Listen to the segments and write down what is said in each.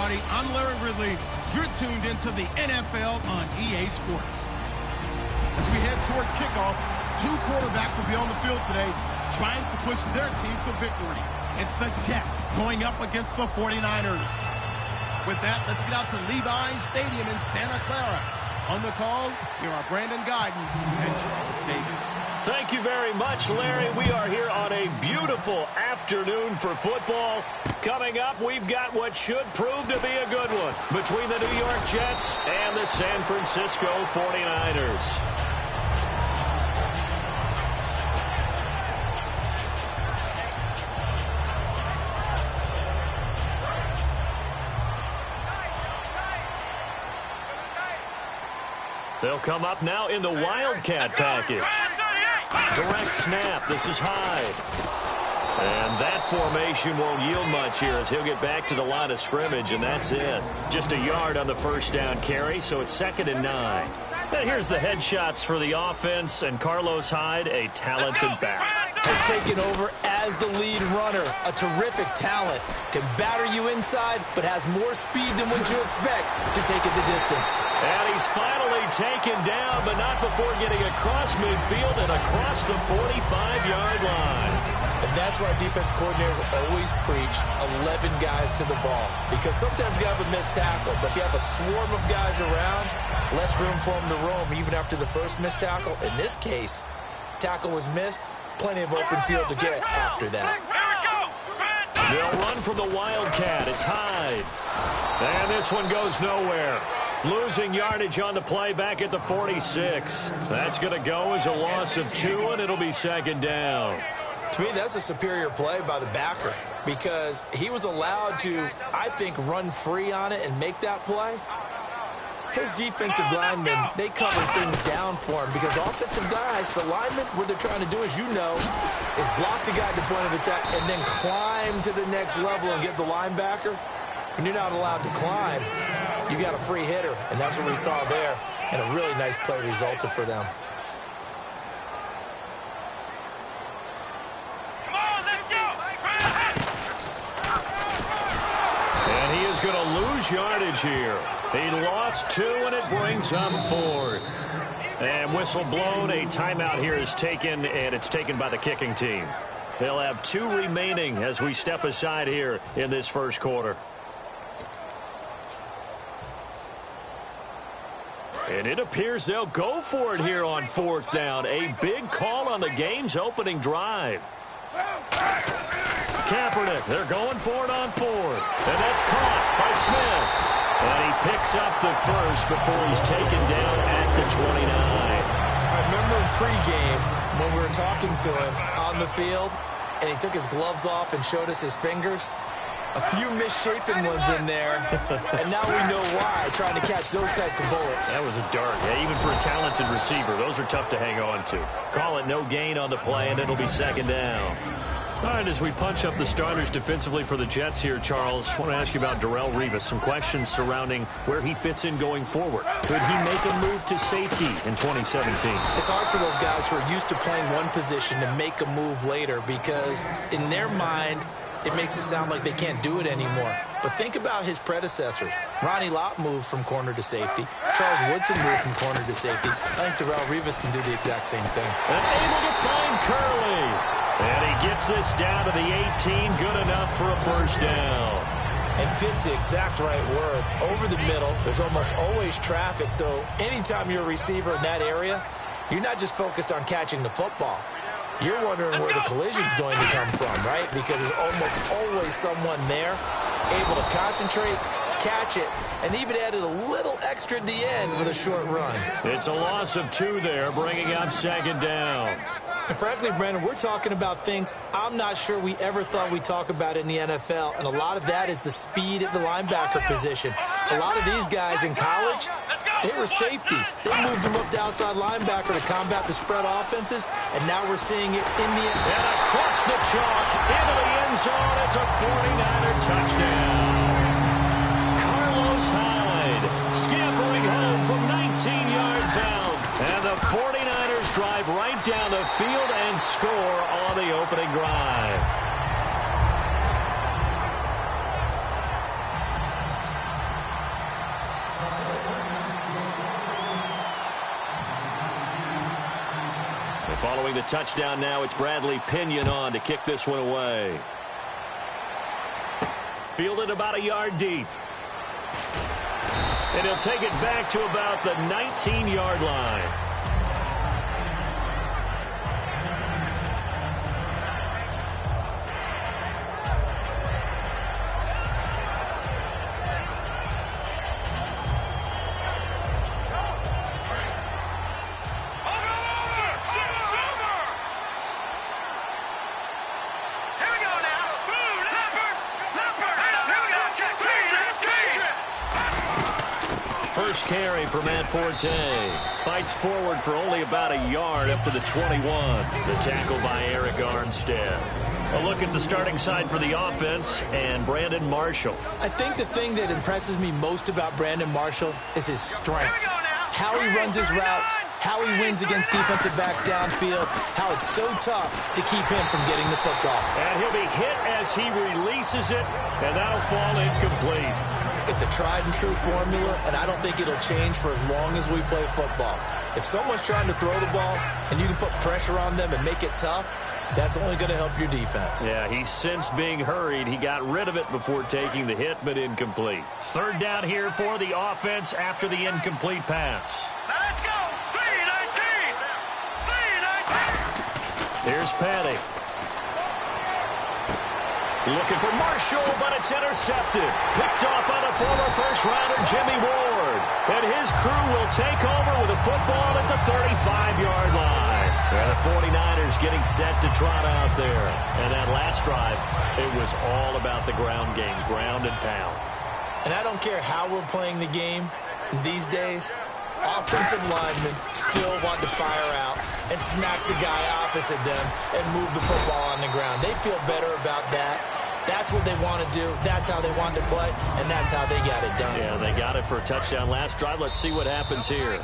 everybody. I'm Larry Ridley. You're tuned into the NFL on EA Sports. As we head towards kickoff, two quarterbacks will be on the field today trying to push their team to victory. It's the Jets going up against the 49ers. With that, let's get out to Levi's Stadium in Santa Clara. On the call, here are Brandon Guyton and Charles Davis. Thank you very much, Larry. We are here on a beautiful afternoon for football. Coming up, we've got what should prove to be a good one between the New York Jets and the San Francisco 49ers. They'll come up now in the Wildcat package. Direct snap. This is Hyde. And that formation won't yield much here as he'll get back to the line of scrimmage, and that's it. Just a yard on the first down carry, so it's 2nd and 9. And here's the headshots for the offense, and Carlos Hyde, a talented back. Has taken over as the lead runner. A terrific talent. Can batter you inside, but has more speed than what you expect to take it the distance. And he's finally taken down, but not before getting across midfield and across the 45-yard line. And that's why defense coordinators always preach 11 guys to the ball. Because sometimes you have a missed tackle, but if you have a swarm of guys around, less room for them to roam even after the first missed tackle. In this case, tackle was missed. Plenty of open field to get after that. They'll run from the Wildcat. It's Hyde. And this one goes nowhere. Losing yardage on the play back at the 46. That's going to go as a loss of 2, and it'll be 2nd down. To me, that's a superior play by the backer because he was allowed to, I think, run free on it and make that play. His defensive linemen, they cover things down for him because offensive guys, the linemen, what they're trying to do, as you know, is block the guy at the point of attack and then climb to the next level and get the linebacker. When you're not allowed to climb, you got a free hitter, and that's what we saw there, and a really nice play resulted for them. And he is going to lose yardage here. He lost 2, and it brings up 4th. And whistle blown. A timeout here is taken, and it's taken by the kicking team. They'll have 2 remaining as we step aside here in this first quarter. And it appears they'll go for it here on 4th down. A big call on the game's opening drive. Kaepernick, they're going for it on 4th. And that's caught by Smith. And he picks up the first before he's taken down at the 29. I remember in pregame when we were talking to him on the field, and he took his gloves off and showed us his fingers. A few misshapen ones in there, and now we know why, trying to catch those types of bullets. That was a dart. Yeah, even for a talented receiver, those are tough to hang on to. Call it no gain on the play, and it'll be 2nd down. All right, as we punch up the starters defensively for the Jets here, Charles, I want to ask you about Darrelle Revis. Some questions surrounding where he fits in going forward. Could he make a move to safety in 2017? It's hard for those guys who are used to playing one position to make a move later because in their mind, it makes it sound like they can't do it anymore. But think about his predecessors. Ronnie Lott moved from corner to safety. Charles Woodson moved from corner to safety. I think Darrelle Revis can do the exact same thing. And able to find Curley. And he gets this down to the 18. Good enough for a first down. And fits the exact right word. Over the middle, there's almost always traffic. So anytime you're a receiver in that area, you're not just focused on catching the football. You're wondering where the collision's going to come from, right? Because there's almost always someone there able to concentrate, catch it, and even added a little extra at the end with a short run. It's a loss of 2 there, bringing up 2nd down. And frankly, Brandon, we're talking about things I'm not sure we ever thought we'd talk about in the NFL, and a lot of that is the speed at the linebacker position. A lot of these guys in college, they were safeties. They moved them up to outside linebacker to combat the spread offenses, and now we're seeing it in the end. And across the chalk, into the end zone, it's a 49er touchdown. Carlos Hyde scampering home from 19 yards out. And the 49ers drive right down the field and score on the opening drive. Following the touchdown now, it's Bradley Pinion on to kick this one away. Fielded about a yard deep. And he'll take it back to about the 19-yard line. First carry for Matt Forte. Fights forward for only about a yard up to the 21. The tackle by Eric Armstead. A look at the starting side for the offense and Brandon Marshall. I think the thing that impresses me most about Brandon Marshall is his strength. How he runs his routes, how he wins against defensive backs downfield, how it's so tough to keep him from getting the football. And he'll be hit as he releases it, and that'll fall incomplete. It's a tried-and-true formula, and I don't think it'll change for as long as we play football. If someone's trying to throw the ball and you can put pressure on them and make it tough, that's only going to help your defense. Yeah, he sensed being hurried. He got rid of it before taking the hit, but incomplete. Third down here for the offense after the incomplete pass. Now let's go! 3-19! 3-19! Here's Patty. Looking for Marshall, but it's intercepted. Picked off by the former first-rounder Jimmy Ward. And his crew will take over with a football at the 35-yard line. And the 49ers getting set to trot out there. And that last drive, it was all about the ground game, ground and pound. And I don't care how we're playing the game these days, offensive linemen still want to fire out and smack the guy opposite them and move the football on the ground. They feel better about that. That's what they want to do. That's how they want to play, and that's how they got it done. Yeah, they got it for a touchdown last drive. Let's see what happens here.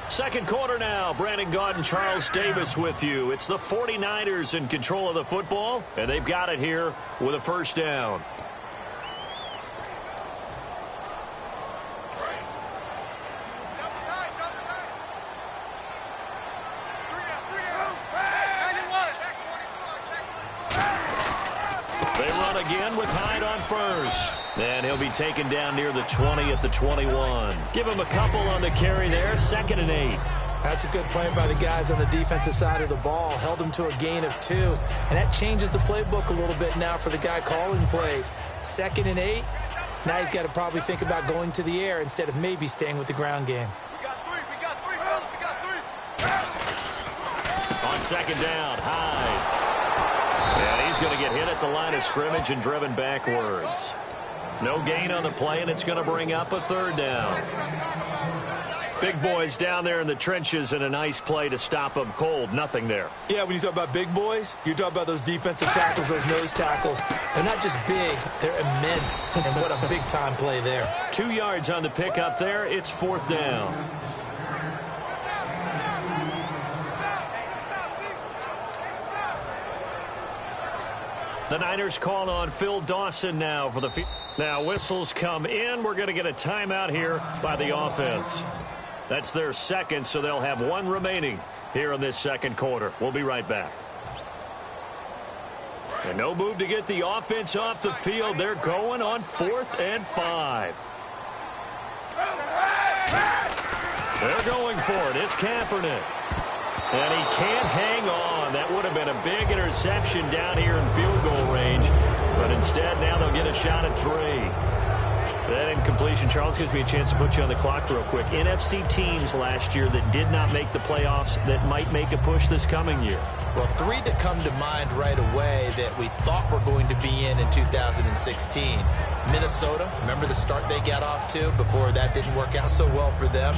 Second quarter now. Brandon Gaud and Charles Davis with you. It's the 49ers in control of the football, and they've got it here with a first down. Again with Hyde on first. And he'll be taken down near the 20 at the 21. Give him a couple on the carry there. 2nd and 8. That's a good play by the guys on the defensive side of the ball. Held him to a gain of 2. And that changes the playbook a little bit now for the guy calling plays. 2nd and 8. Now he's got to probably think about going to the air instead of maybe staying with the ground game. We got three, fellas. We got 3. On second down, Hyde. And he's going to get hit at the line of scrimmage and driven backwards. No gain on the play, and it's going to bring up a third down. Big boys down there in the trenches, and a nice play to stop them cold. Nothing there. Yeah, when you talk about big boys, you're talking about those defensive tackles, those nose tackles. They're not just big, they're immense. And what a big-time play there. 2 yards on the pickup there. It's 4th down. The Niners call on Phil Dawson now for the field. Now whistles come in. We're going to get a timeout here by the offense. That's their second, so they'll have 1 remaining here in this second quarter. We'll be right back. And no move to get the offense off the field. They're going on 4th and 5. They're going for it. It's Kaepernick. And he can't hang on. That would have been a big interception down here in field goal range. But instead, now they'll get a shot at 3. That incompletion, Charles, gives me a chance to put you on the clock real quick. NFC teams last year that did not make the playoffs that might make a push this coming year. Well, 3 that come to mind right away that we thought were going to be in 2016. Minnesota, remember the start they got off to before that didn't work out so well for them.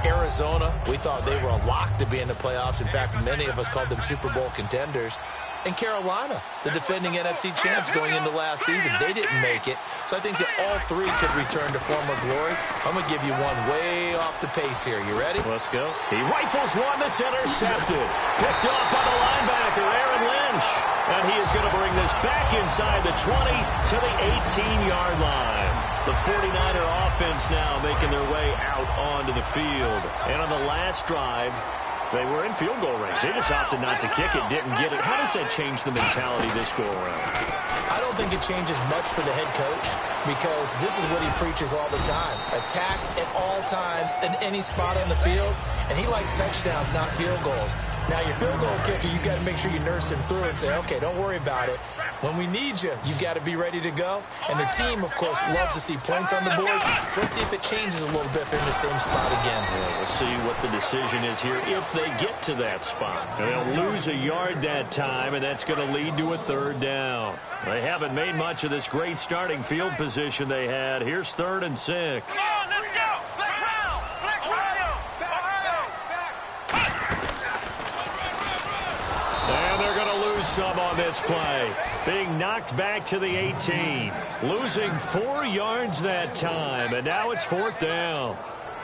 Arizona, we thought they were a lock to be in the playoffs. In fact, many of us called them Super Bowl contenders. And Carolina, the defending NFC champs going into last season, they didn't make it. So I think that all 3 could return to former glory. I'm going to give you one way off the pace here. You ready? Let's go. He rifles one that's intercepted. Picked off by the linebacker, Aaron Lynch. And he is going to bring this back inside the 20 to the 18-yard line. The 49er offense now making their way out onto the field. And on the last drive, They were in field goal range. They just opted not to kick it, didn't get it. How does that change the mentality this go around? I don't think it changes much for the head coach because this is what he preaches all the time. Attack at all times in any spot on the field, and he likes touchdowns, not field goals. Now, your field goal kicker, you got to make sure you nurse him through and say, okay, don't worry about it. When we need you, you got to be ready to go. And the team, of course, loves to see points on the board. So let's see if it changes a little bit if they're in the same spot again. Yeah, we'll see what the decision is here if they get to that spot. They'll lose a yard that time, and that's going to lead to a third down. They haven't made much of this great starting field position they had. Here's 3rd and 6. Some on this play. Being knocked back to the 18. Losing 4 yards that time, and now it's 4th down.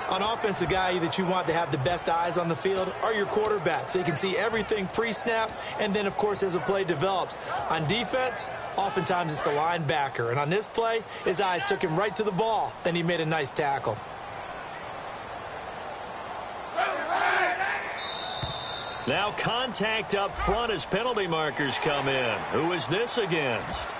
On offense, the guy that you want to have the best eyes on the field are your quarterbacks, so you can see everything pre-snap, and then, of course, as the play develops. On defense, oftentimes it's the linebacker, and on this play, his eyes took him right to the ball, and he made a nice tackle. Now contact up front as penalty markers come in. Who is this against?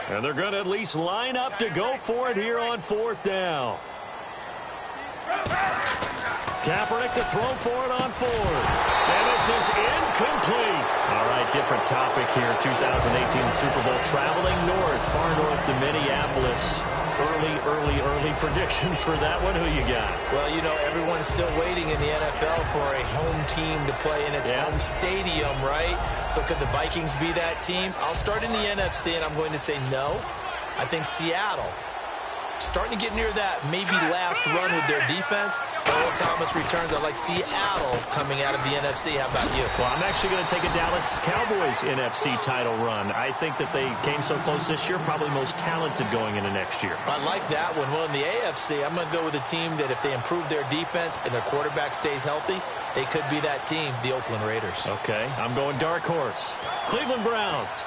And they're going to at least line up to go for it here on 4th down. Kaepernick to throw for it on 4th. And this is incomplete. All right, different topic here. 2018 Super Bowl traveling north, far north to Minneapolis. Early predictions for that one. Who you got? Well, you know, everyone's still waiting in the NFL for a home team to play in its home stadium, right? So could the Vikings be that team? I'll start in the NFC, and I'm going to say no. I think Seattle, starting to get near that maybe last run with their defense. Earl Thomas returns. I like Seattle coming out of the NFC. How about you? Well, I'm actually going to take a Dallas Cowboys NFC title run. I think that they came so close this year, probably most talented going into next year. I like that one. Well, in the AFC, I'm going to go with a team that if they improve their defense and their quarterback stays healthy, they could be that team, the Oakland Raiders. Okay, I'm going dark horse. Cleveland Browns.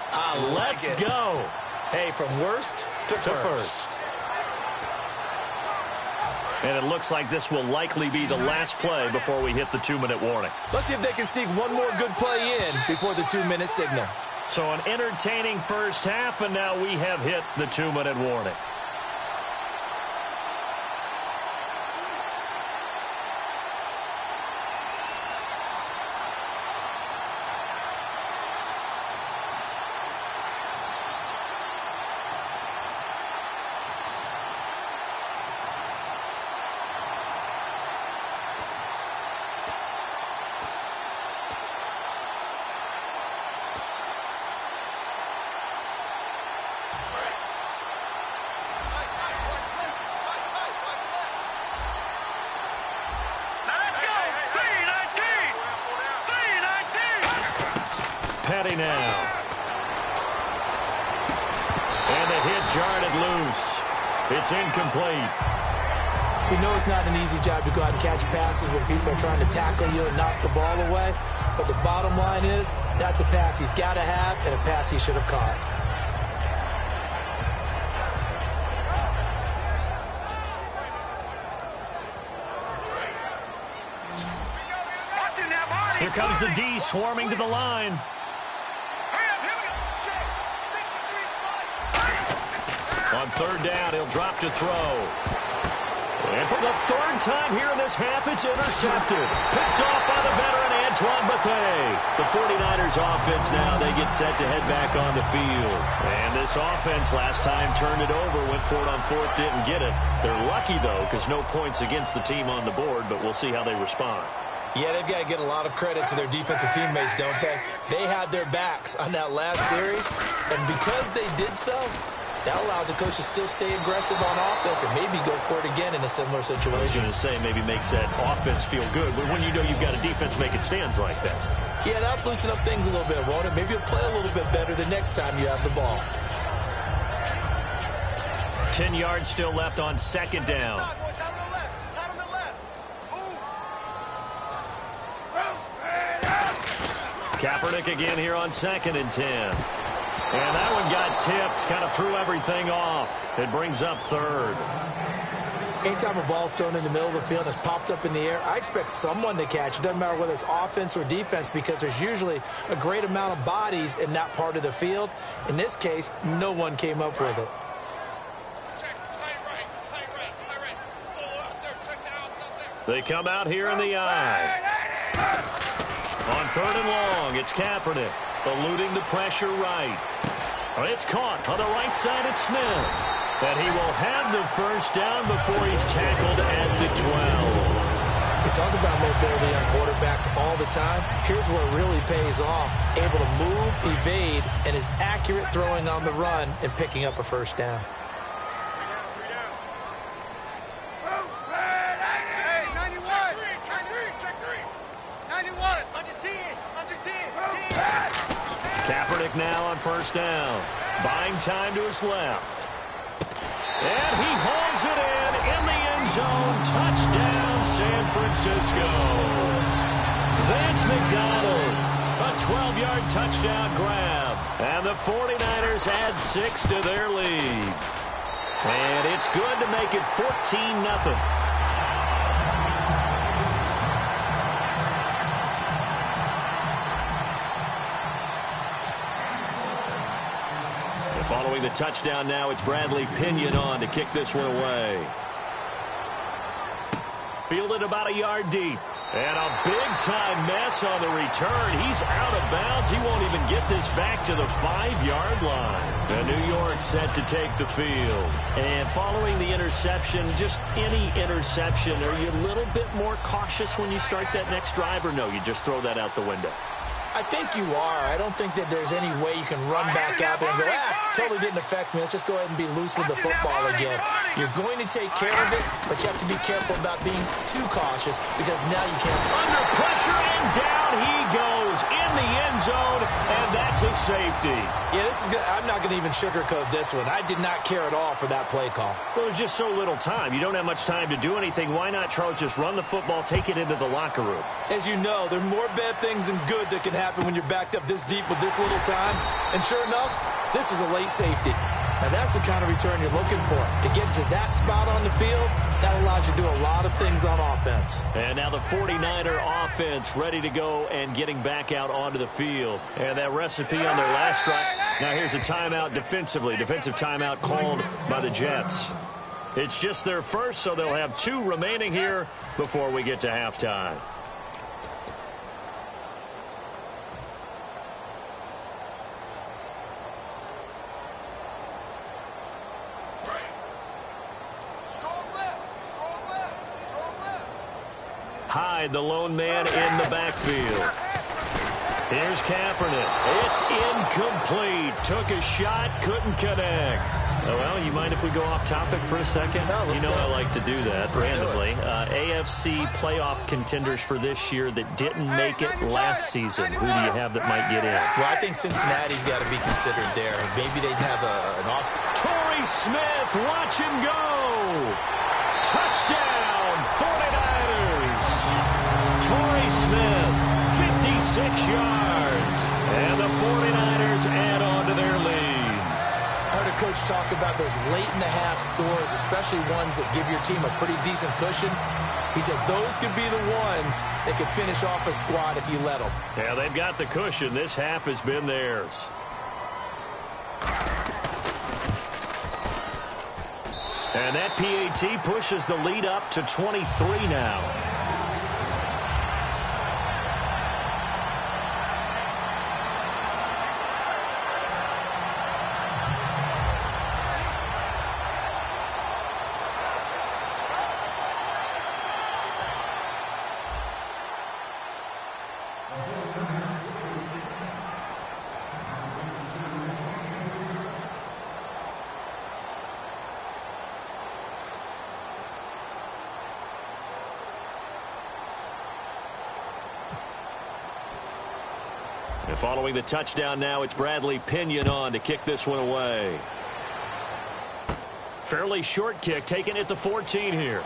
Let's go. Hey, from worst to first. And it looks like this will likely be the last play before we hit the 2-minute warning. Let's see if they can sneak one more good play in before the 2-minute signal. So an entertaining first half, and now we have hit the 2-minute warning. Petty now. And the hit jarred it loose. It's incomplete. We know it's not an easy job to go out and catch passes when people are trying to tackle you and knock the ball away. But the bottom line is, that's a pass he's got to have and a pass he should have caught. Here comes the D swarming to the line. On 3rd down, he'll drop to throw. And for the 3rd time here in this half, it's intercepted. Picked off by the veteran Antoine Bethea. The 49ers offense now, they get set to head back on the field. And this offense last time turned it over, went for it on 4th, didn't get it. They're lucky, though, because no points against the team on the board, but we'll see how they respond. Yeah, they've got to get a lot of credit to their defensive teammates, don't they? They had their backs on that last series, and because they did so, That allows the coach to still stay aggressive on offense and maybe go for it again in a similar situation. I was going to say maybe makes that offense feel good, but when you know you've got a defense making stands like that. Yeah, that'll loosen up things a little bit, won't it? Maybe you'll play a little bit better the next time you have the ball. 10 yards still left on second down. Kaepernick again here on 2nd and 10. And that one got tipped, kind of threw everything off. It brings up 3rd. Anytime a ball's thrown in the middle of the field and it's popped up in the air, I expect someone to catch. It doesn't matter whether it's offense or defense because there's usually a great amount of bodies in that part of the field. In this case, no one came up with it. They come out here in the eye. On 3rd and long, it's Kaepernick eluding the pressure right. It's caught on the right side at Smith. And he will have the first down before he's tackled at the 12. We talk about mobility on quarterbacks all the time. Here's where it really pays off. Able to move, evade, and is accurate throwing on the run and picking up a first down. Kaepernick now on 1st down. Buying time to his left. And he hauls it in the end zone. Touchdown, San Francisco. Vance McDonald, a 12-yard touchdown grab. And the 49ers add 6 to their lead. And it's good to make it 14-0. Following the touchdown now, it's Bradley Pinion on to kick this one away. Fielded about a yard deep. And a big-time mess on the return. He's out of bounds. He won't even get this back to the 5-yard line. And New York set to take the field. And following the interception, just any interception, are you a little bit more cautious when you start that next drive, or no, you just throw that out the window? I think you are. I don't think that there's any way you can run back out there and go, totally didn't affect me. Let's just go ahead and be loose with the football again. You're going to take care of it, but you have to be careful about being too cautious because now you can't. Under pressure, and down he goes in the end zone, and that's a safety. Yeah, this is good. I'm not going to even sugarcoat this one. I did not care at all for that play call. Well, there's just so little time. You don't have much time to do anything. Why not, Charles, just run the football, take it into the locker room? As you know, there are more bad things than good that can happen when you're backed up this deep with this little time. And sure enough, this is a late safety. Now, that's the kind of return you're looking for. To get to that spot on the field, that allows you to do a lot of things on offense. And now the 49er offense ready to go and getting back out onto the field. And that recipe on their last drive. Now here's a timeout defensively. Defensive timeout called by the Jets. It's just their first, so they'll have 2 remaining here before we get to halftime. Hyde, the lone man in the backfield. Here's Kaepernick. It's incomplete. Took a shot, couldn't connect. Oh, well, you mind if we go off topic for a second? No, you know go. I like to do that randomly. AFC playoff contenders for this year that didn't make it last season. Who do you have that might get in? Well, I think Cincinnati's got to be considered there. Maybe they'd have an offset. Torrey Smith, watch him go. Touchdown, 49ers. Torrey Smith, 56 yards. And the 49ers add on to their lead. I heard a coach talk about those late-in-the-half scores, especially ones that give your team a pretty decent cushion. He said those could be the ones that could finish off a squad if you let them. Yeah, they've got the cushion. This half has been theirs. And that PAT pushes the lead up to 23 now. And following the touchdown now, it's Bradley Pinion on to kick this one away. Fairly short kick, taken at the 14 here.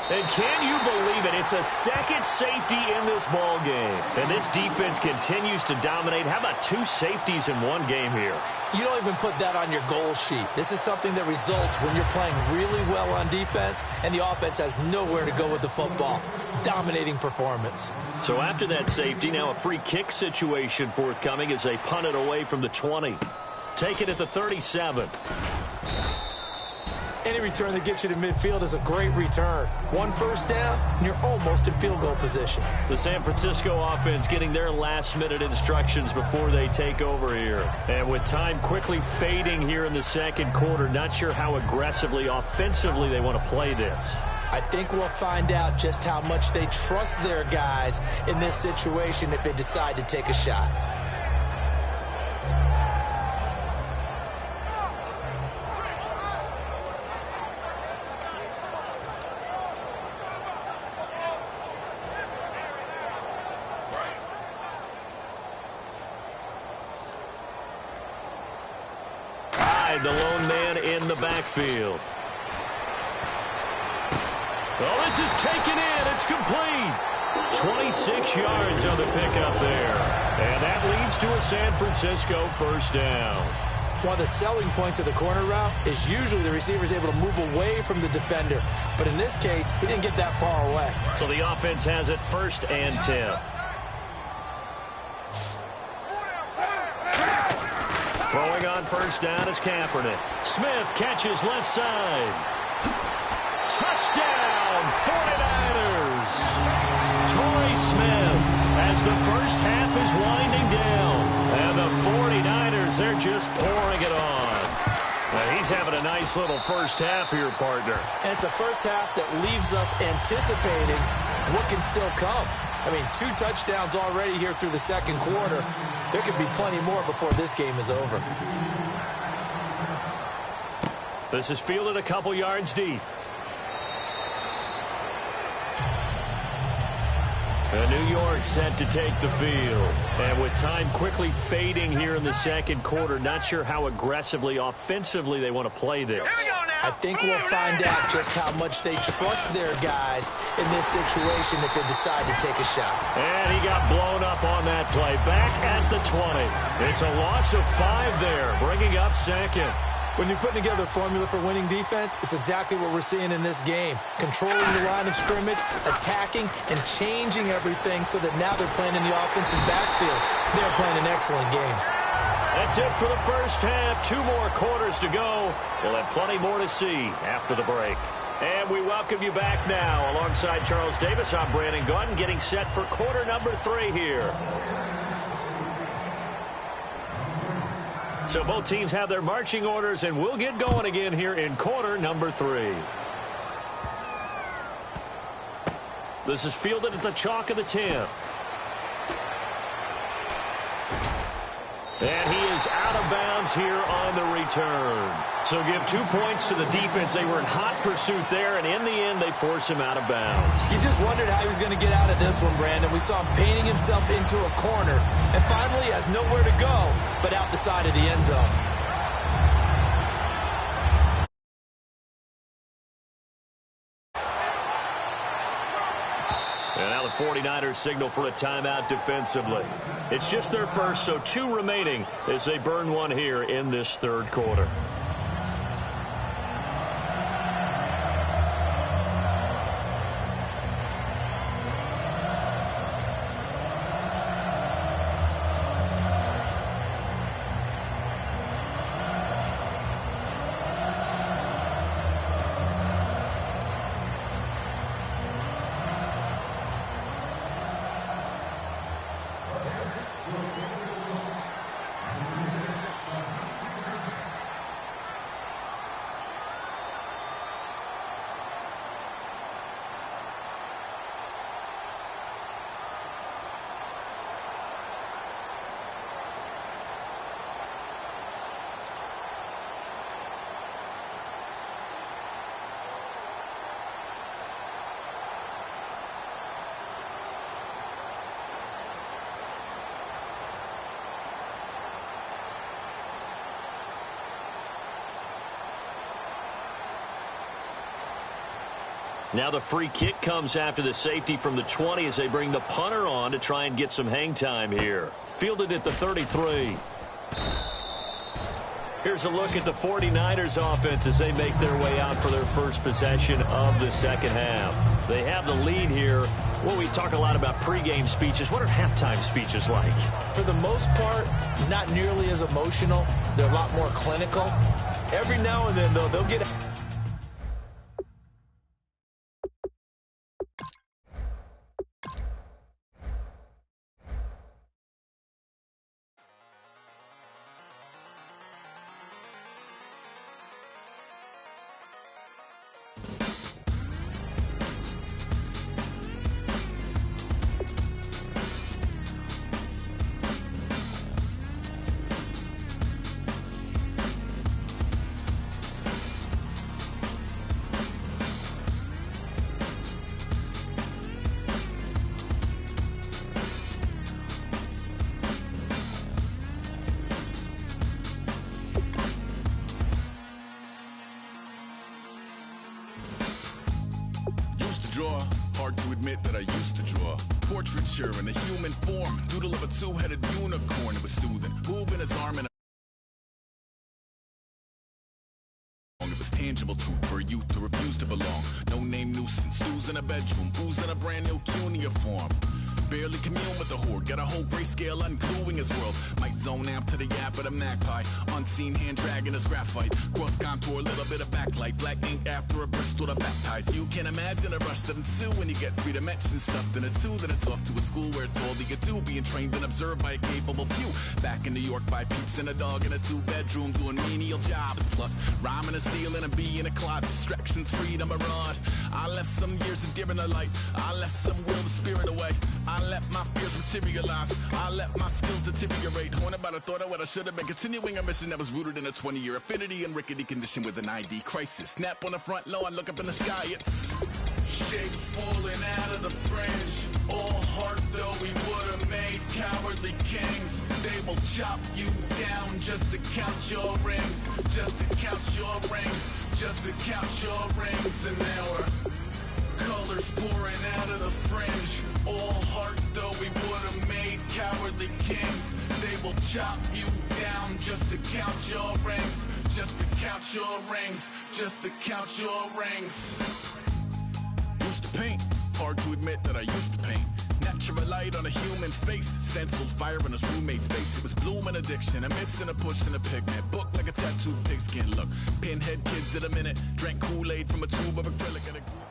And can you believe it? It's a second safety in this ball game. And this defense continues to dominate. How about 2 safeties in one game here? You don't even put that on your goal sheet. This is something that results when you're playing really well on defense and the offense has nowhere to go with the football. Dominating performance. So after that safety, now a free kick situation forthcoming as they punt it away from the 20. Take it at the 37. Any return that gets you to midfield is a great return. 1 first down, and you're almost in field goal position. The San Francisco offense getting their last-minute instructions before they take over here. And with time quickly fading here in the second quarter, not sure how aggressively, offensively they want to play this. I think we'll find out just how much they trust their guys in this situation if they decide to take a shot. The lone man in the backfield. Oh, this is taken in. It's complete. 26 yards on the pickup there. And that leads to a San Francisco first down. One of the selling points of the corner route is usually the receiver is able to move away from the defender. But in this case, he didn't get that far away. So the offense has it 1st and 10. Throwing on first down is Kaepernick. Smith catches left side. Touchdown, 49ers. Torrey Smith as the first half is winding down. And the 49ers, they're just pouring it on. Now, he's having a nice little first half here, partner. And it's a first half that leaves us anticipating what can still come. I mean, 2 touchdowns already here through the second quarter. There could be plenty more before this game is over. This is fielded a couple yards deep. And New York set to take the field. And with time quickly fading here in the second quarter, not sure how aggressively, offensively they want to play this. I think we'll find out just how much they trust their guys in this situation if they decide to take a shot. And he got blown up on that play. Back at the 20. It's a loss of 5 there, bringing up second. When you're putting together a formula for winning defense, it's exactly what we're seeing in this game. Controlling the line of scrimmage, attacking, and changing everything so that now they're playing in the offense's backfield. They're playing an excellent game. That's it for the first half. 2 more quarters to go. We'll have plenty more to see after the break. And we welcome you back now. Alongside Charles Davis, I'm Brandon Gaudin, getting set for quarter number 3 here. So both teams have their marching orders, and we'll get going again here in quarter number 3. This is fielded at the chalk of the 10. And he is out of bounds here on the return. So give 2 points to the defense. They were in hot pursuit there, and in the end, they force him out of bounds. You just wondered how he was going to get out of this one, Brandon. We saw him painting himself into a corner, and finally has nowhere to go but out the side of the end zone. And now the 49ers signal for a timeout defensively. It's just their first, so 2 remaining as they burn one here in this third quarter. Now the free kick comes after the safety from the 20 as they bring the punter on to try and get some hang time here. Fielded at the 33. Here's a look at the 49ers offense as they make their way out for their first possession of the second half. They have the lead here. Well, we talk a lot about pregame speeches. What are halftime speeches like? For the most part, not nearly as emotional. They're a lot more clinical. Every now and then, though, they'll get... Draw. Hard to admit that I used to draw. Portraiture in a human form. Doodle of a two-headed unicorn. It was soothing. Moving his arm in a... It was tangible truth for a youth to refuse to belong. No name nuisance. Who's in a bedroom? Who's in a brand new cuneiform? Barely commune with the horde. Got a whole grayscale ungluing his world. Might zone amp to the yap of the magpie. Unseen hand dragging his graphite. Cross contour, little bit of backlight. Black ink after a Bristol to baptize. You can imagine a rush that ensue when you get three dimensions stuffed in a two. Then it's off to a school where it's all you get to. Being trained and observed by a capable few. Back in New York by peeps and a dog in a two-bedroom doing menial jobs. Plus rhyming and stealing and being a clod. Distractions, freedom, a rod. I left some years of deer in the light. I left some will the spirit away. I let my fears materialize. I let my skills deteriorate. Haunted by the thought of what I should have been. Continuing a mission that was rooted in a 20-year affinity and rickety condition with an ID crisis. Snap on the front lawn, look up in the sky. It's shapes falling out of the fringe. All heart though we would have made cowardly kings. They will chop you down just to count your rings. Just to count your rings. Just to count your rings. And now we're colors pouring out of the fringe. All heart though we would have made cowardly kings. They will chop you down just to count your rings. Just to count your rings. Just to count your rings. Used to paint. Hard to admit that I used to paint. Natural light on a human face. Stenciled fire in his roommate's face. It was blooming addiction. A miss and a push and a pigment. Book like a tattooed pigskin look. Pinhead kids in a minute. Drank Kool-Aid from a tube of acrylic and a group.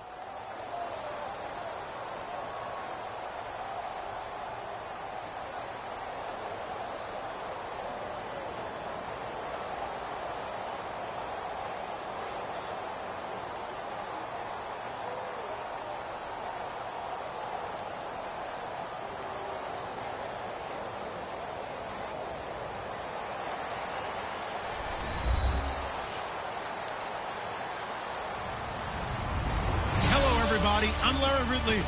I'm Larry Ridley.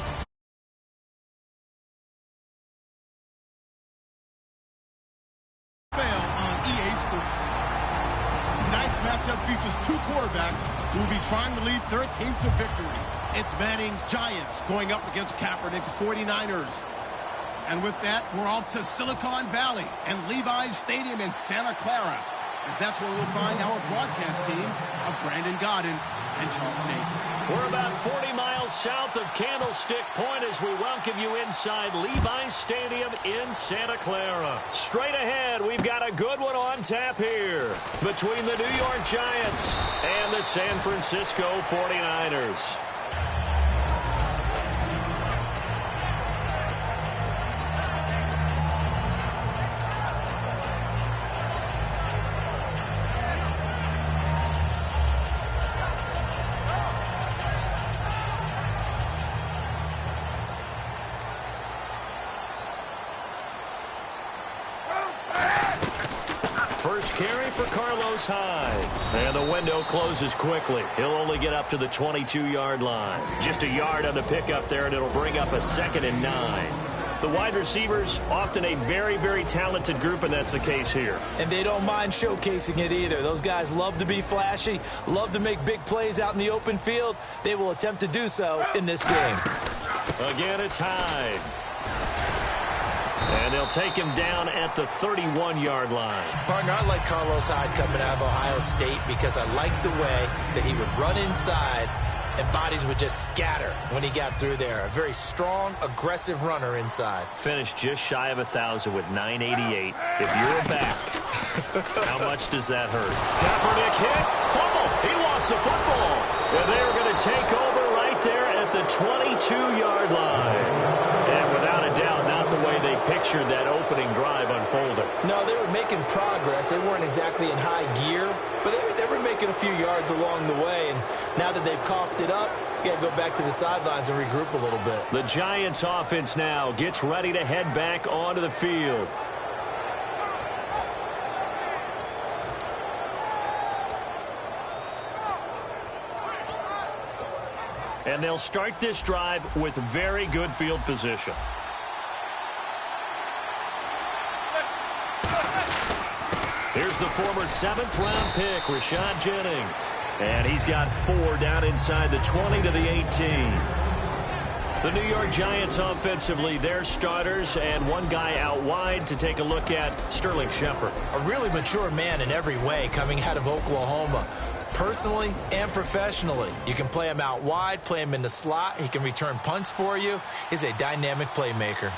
Fail on EA Sports. Tonight's matchup features two quarterbacks who will be trying to lead their team to victory. It's Manning's Giants going up against Kaepernick's 49ers. And with that, we're off to Silicon Valley and Levi's Stadium in Santa Clara, as that's where we'll find our broadcast team of Brandon Godden and Charles Names. We're about 40 miles south of Candlestick Point as we welcome you inside Levi's Stadium in Santa Clara. Straight ahead, we've got a good one on tap here between the New York Giants and the San Francisco 49ers. First carry for Carlos Hyde. And the window closes quickly. He'll only get up to the 22-yard line. Just a yard on the pickup there, and it'll bring up a 2nd and 9. The wide receivers, often a very, very talented group, and that's the case here. And they don't mind showcasing it either. Those guys love to be flashy, love to make big plays out in the open field. They will attempt to do so in this game. Again, it's Hyde. And they'll take him down at the 31-yard line. Partner, I like Carlos Hyde coming out of Ohio State because I like the way that he would run inside and bodies would just scatter when he got through there. A very strong, aggressive runner inside. Finished just shy of 1,000 with 988. If you're a back, how much does that hurt? Kaepernick hit, fumble. He lost the football. And they're going to take over right there at the 22-yard line. And without a doubt, not the way they pictured that opening drive unfolding. No, they were making progress. They weren't exactly in high gear, but they were making a few yards along the way. And now that they've coughed it up, you got to go back to the sidelines and regroup a little bit. The Giants offense now gets ready to head back onto the field. And they'll start this drive with very good field position. Here's the former 7th-round pick, Rashad Jennings. And he's got 4 down inside the 20 to the 18. The New York Giants offensively, their starters, and one guy out wide to take a look at, Sterling Shepard. A really mature man in every way coming out of Oklahoma. Personally and professionally, you can play him out wide, play him in the slot. He can return punts for you. He's a dynamic playmaker.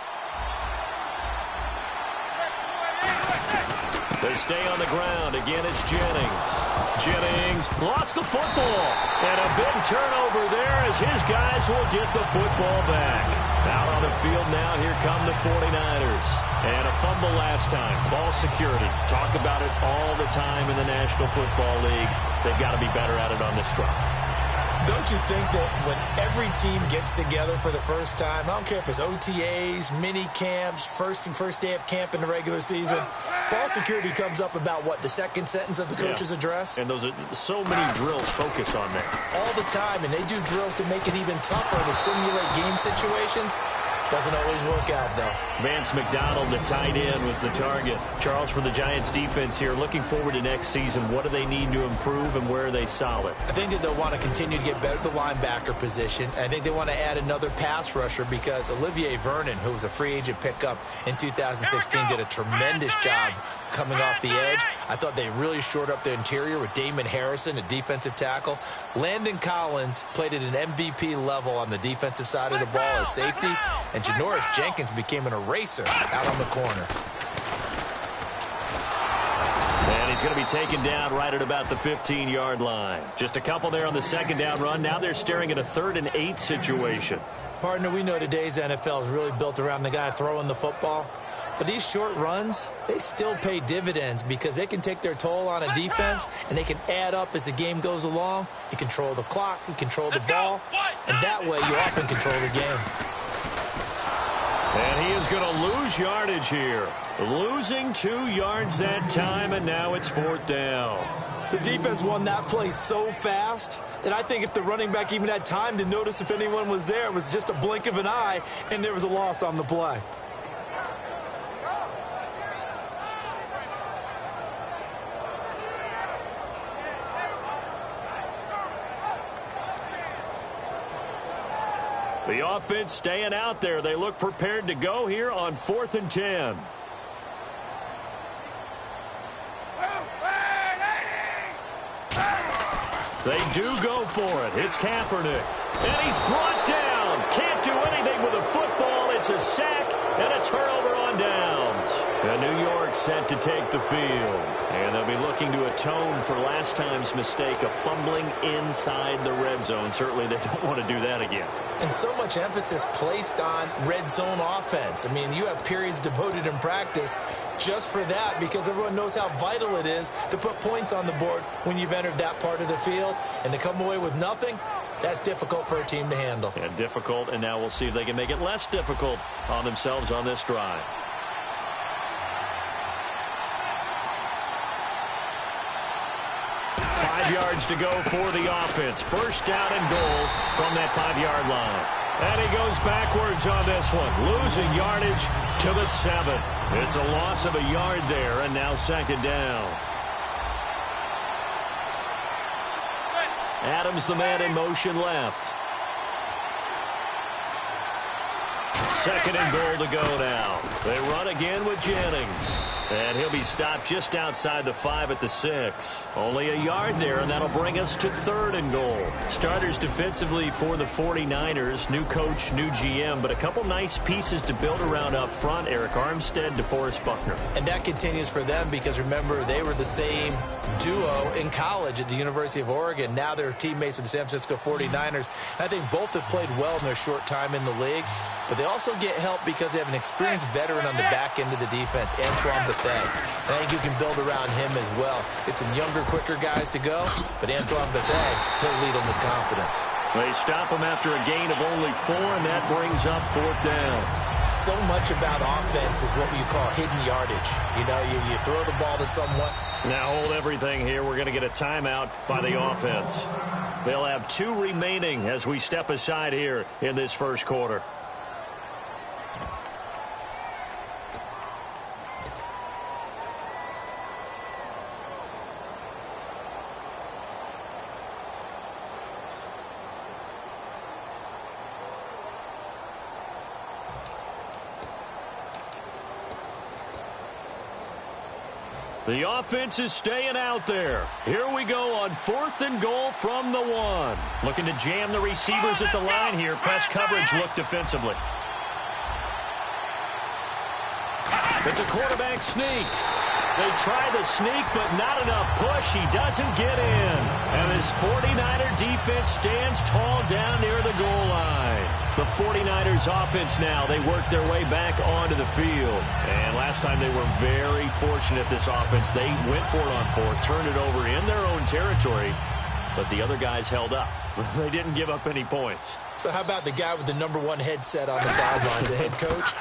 They stay on the ground. Again, it's Jennings. Jennings lost the football. And a big turnover there as his guys will get the football back. Out on the field now, here come the 49ers. And a fumble last time. Ball security. Talk about it all the time in the National Football League. They've got to be better at it on this drive. Don't you think that when every team gets together for the first time, I don't care if it's OTAs, mini camps, first day of camp in the regular season, ball security comes up about, what, the second sentence of the coach's address? And those are so many drills focus on that. All the time, and they do drills to make it even tougher to simulate game situations. Doesn't always work out, though. Vance McDonald, the tight end, was the target. Charles, for the Giants defense here, looking forward to next season, what do they need to improve and where are they solid? I think that they'll want to continue to get better at the linebacker position. I think they want to add another pass rusher because Olivier Vernon, who was a free agent pickup in 2016, did a tremendous job coming off the edge. I thought they really shored up their interior with Damon Harrison, a defensive tackle. Landon Collins played at an MVP level on the defensive side of the ball as safety. And Janoris Jenkins became an eraser out on the corner. And he's going to be taken down right at about the 15-yard line. Just a couple there on the second down run. Now they're staring at a 3rd and 8 situation. Partner, we know today's NFL is really built around the guy throwing the football. But these short runs, they still pay dividends because they can take their toll on a defense and they can add up as the game goes along. You control the clock, you control the ball, and that way you often control the game. And he is going to lose yardage here. Losing 2 yards that time, and now it's 4th down. The defense won that play so fast that I think if the running back even had time to notice if anyone was there, it was just a blink of an eye, and there was a loss on the play. The offense staying out there. They look prepared to go here on 4th and 10. They do go for it. It's Kaepernick. And he's brought down. Can't do anything with a football. It's a sack and a turnover on downs. And New York set to take the field. And they'll be looking to atone for last time's mistake of fumbling inside the red zone. Certainly they don't want to do that again. And so much emphasis placed on red zone offense. I mean, you have periods devoted in practice just for that because everyone knows how vital it is to put points on the board when you've entered that part of the field. And to come away with nothing, that's difficult for a team to handle. And difficult, and now we'll see if they can make it less difficult on themselves on this drive. Yards to go for the offense. First down and goal from that 5-yard line. And he goes backwards on this one, losing yardage to the 7. It's a loss of a yard there, and now second down. Adams, the man in motion left. Second and goal to go now. They run again with Jennings. And he'll be stopped just outside the 5 at the 6. Only a yard there, and that'll bring us to third and goal. Starters defensively for the 49ers. New coach, new GM, but a couple nice pieces to build around up front. Eric Armstead, DeForest Buckner. And that continues for them because, remember, they were the same duo in college at the University of Oregon. Now they're teammates with the San Francisco 49ers. And I think both have played well in their short time in the league. But they also get help because they have an experienced veteran on the back end of the defense, Antoine Bethea. And I think you can build around him as well. Get some younger, quicker guys to go, but Antoine Bethea, he'll lead them with confidence. They stop him after a gain of only 4, and that brings up fourth down. So much about offense is what you call hidden yardage. You know, you throw the ball to someone. Now hold everything here. We're going to get a timeout by the offense. They'll have 2 remaining as we step aside here in this first quarter. The offense is staying out there. Here we go on fourth and goal from the 1. Looking to jam the receivers at the line here. Press coverage look defensively. It's a quarterback sneak. They try the sneak, but not enough push. He doesn't get in. And this 49er defense stands tall down near the goal line. The 49ers offense now, they work their way back onto the field. And last time they were very fortunate, this offense. They went for it on 4, turned it over in their own territory, but the other guys held up. They didn't give up any points. So how about the guy with the #1 headset on the sidelines, the head coach?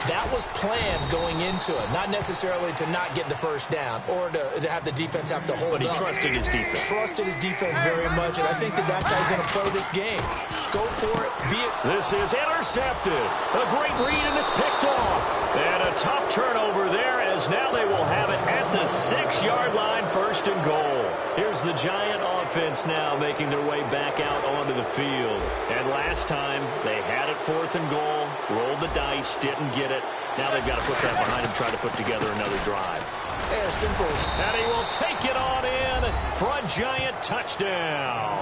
That was planned going into it, not necessarily to not get the first down or to have the defense have to hold up. But he trusted his defense. Trusted his defense very much, and I think that's how he's going to play this game. Go for it, be it. This is intercepted. A great read, and it's picked off. And a tough turnover there, as now they will have it at the 6-yard line, first and goal. Here's the Giant offense now making their way back out onto the field. And last time, they had it fourth and goal, rolled the dice, didn't get it. Now they've got to put that behind them, try to put together another drive. Yeah, simple. And he will take it on in for a Giant touchdown.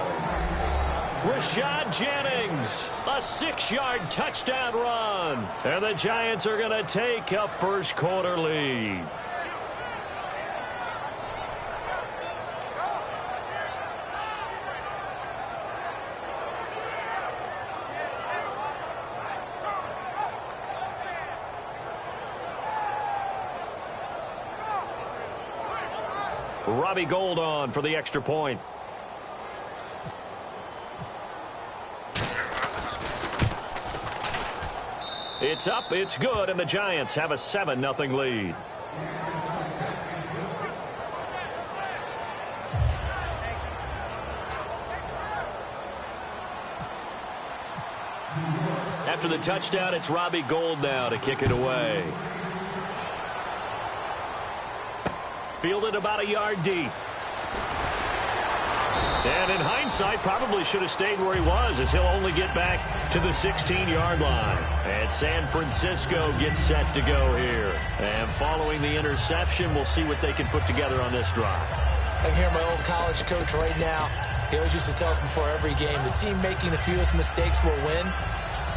Rashad Jennings, a 6-yard touchdown run. And the Giants are going to take a first quarter lead. Robbie Gould on for the extra point. It's up, it's good, and the Giants have a 7-0 lead. After the touchdown, it's Robbie Gould now to kick it away. Fielded about a yard deep. And in hindsight, probably should have stayed where he was, as he'll only get back to the 16-yard line. And San Francisco gets set to go here. And following the interception, we'll see what they can put together on this drive. I can hear my old college coach right now. He always used to tell us before every game, the team making the fewest mistakes will win.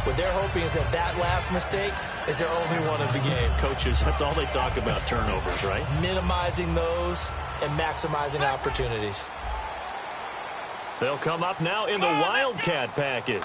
What they're hoping is that last mistake is their only one of the game. Coaches, that's all they talk about, turnovers, right? Minimizing those and maximizing opportunities. They'll come up now in the Wildcat package.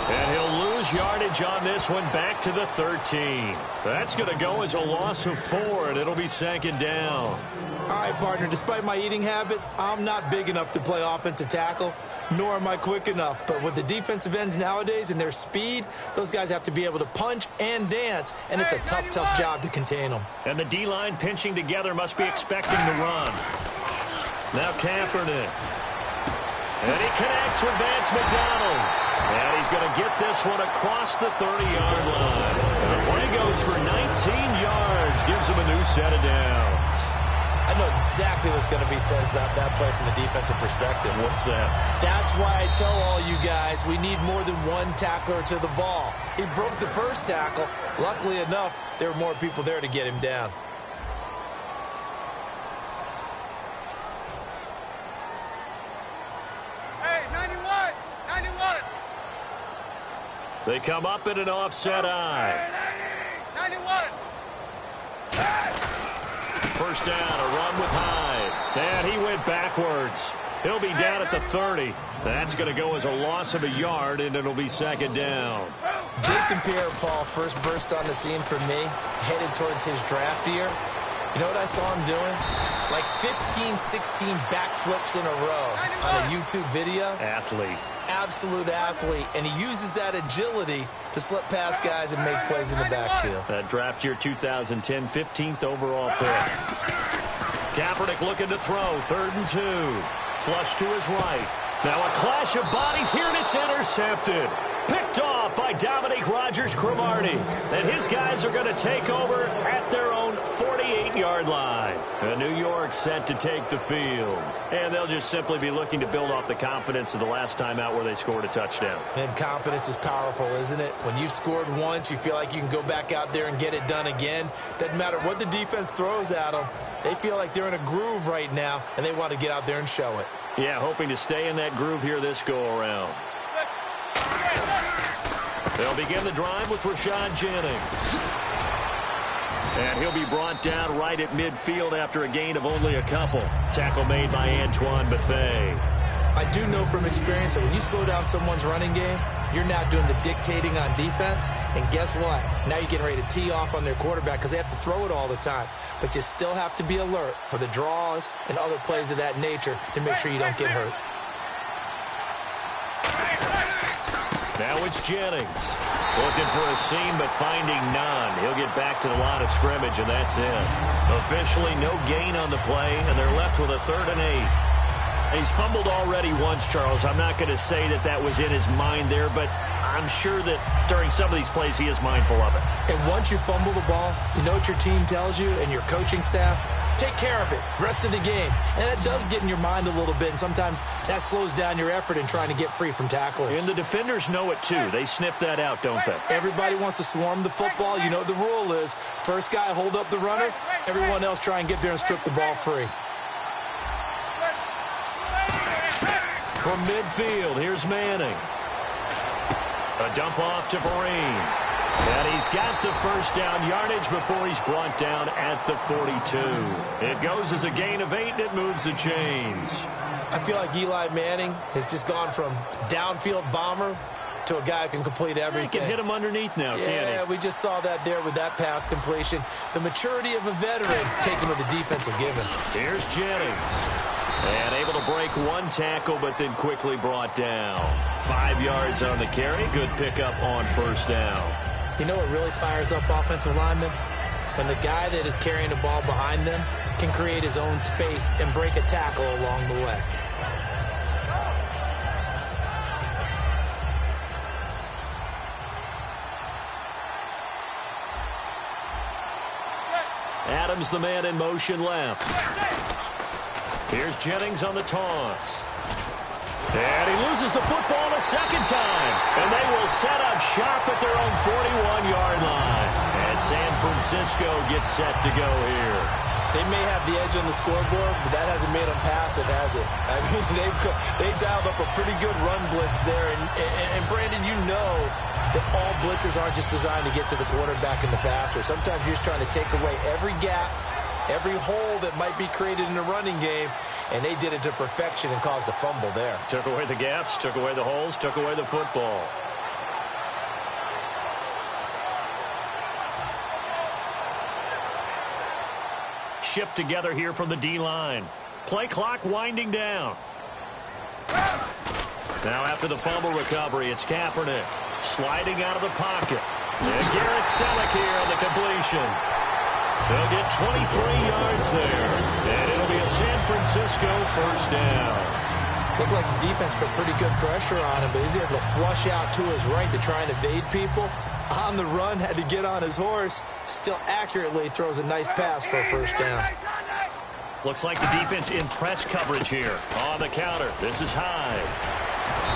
And he'll lose yardage on this one back to the 13. That's going to go as a loss of 4, and it'll be second down. All right, partner, despite my eating habits, I'm not big enough to play offensive tackle, nor am I quick enough. But with the defensive ends nowadays and their speed, those guys have to be able to punch and dance, and it's a tough, tough job to contain them. And the D-line pinching together must be expecting the run. Now Kaepernick. And he connects with Vance McDonald. And he's going to get this one across the 30-yard line. The play goes for 19 yards, gives him a new set of downs. I know exactly what's going to be said about that play from the defensive perspective. What's that? That's why I tell all you guys we need more than one tackler to the ball. He broke the first tackle. Luckily enough, there were more people there to get him down. Hey, 91! 91! They come up in an offset eye. 91! First down, a run with Hyde. And he went backwards. He'll be down at the 30. That's going to go as a loss of a yard, and it'll be second down. Jason Pierre-Paul first burst on the scene for me, headed towards his draft year. You know what I saw him doing? Like 15, 16 backflips in a row on a YouTube video. Athlete. Absolute athlete, and he uses that agility to slip past guys and make plays in the backfield. That draft year 2010, 15th overall pick. Kaepernick looking to throw, 3rd and 2. Flush to his right. Now a clash of bodies here, and it's intercepted. Picked off by Dominique Rodgers-Cromartie. And his guys are going to take over at their own 48-yard line. And New York set to take the field. And they'll just simply be looking to build off the confidence of the last time out where they scored a touchdown. And confidence is powerful, isn't it? When you've scored once, you feel like you can go back out there and get it done again. Doesn't matter what the defense throws at them. They feel like they're in a groove right now, and they want to get out there and show it. Yeah, hoping to stay in that groove here this go-around. They'll begin the drive with Rashad Jennings. And he'll be brought down right at midfield after a gain of only a couple. Tackle made by Antoine Bethea. I do know from experience that when you slow down someone's running game, you're now doing the dictating on defense. And guess what? Now you're getting ready to tee off on their quarterback because they have to throw it all the time. But you still have to be alert for the draws and other plays of that nature to make sure you don't get hurt. Now it's Jennings. Looking for a seam, but finding none. He'll get back to the line of scrimmage, and that's it. Officially no gain on the play, and they're left with a 3rd and 8. He's fumbled already once, Charles. I'm not going to say that that was in his mind there, but I'm sure that during some of these plays he is mindful of it. And once you fumble the ball, you know what your team tells you and your coaching staff? Take care of it. Rest of the game. And that does get in your mind a little bit, and sometimes that slows down your effort in trying to get free from tacklers. And the defenders know it, too. They sniff that out, don't they? Everybody wants to swarm the football. You know what the rule is. First guy, hold up the runner. Everyone else try and get there and strip the ball free. From midfield, here's Manning. A dump off to Vereen. And he's got the first down yardage before he's brought down at the 42. It goes as a gain of 8, and it moves the chains. I feel like Eli Manning has just gone from downfield bomber to a guy who can complete everything. He can hit him underneath now, can't he? Yeah, we just saw that there with that pass completion. The maturity of a veteran taken with the defensive given. Here's Jennings. And able to break one tackle, but then quickly brought down. 5 yards on the carry. Good pickup on first down. You know what really fires up offensive linemen? When the guy that is carrying the ball behind them can create his own space and break a tackle along the way. Adams, the man in motion left. Here's Jennings on the toss. And he loses the football a second time. And they will set up shop at their own 41-yard line. And San Francisco gets set to go here. They may have the edge on the scoreboard, but that hasn't made them passive, has it? I mean, they've dialed up a pretty good run blitz there. And Brandon, you know that all blitzes aren't just designed to get to the quarterback and the passer. Sometimes you're just trying to take away every gap, every hole that might be created in the running game, and they did it to perfection and caused a fumble there. Took away the gaps, took away the holes, took away the football. Shift together here from the D-line. Play clock winding down. Now after the fumble recovery, it's Kaepernick sliding out of the pocket. And Garrett Selleck here on the completion. They'll get 23 yards there. And it'll be a San Francisco first down. Looked like the defense put pretty good pressure on him, but he's able to flush out to his right to try and evade people. On the run, had to get on his horse. Still accurately throws a nice pass for a first down. Looks like the defense in press coverage here. On the counter, this is Hyde.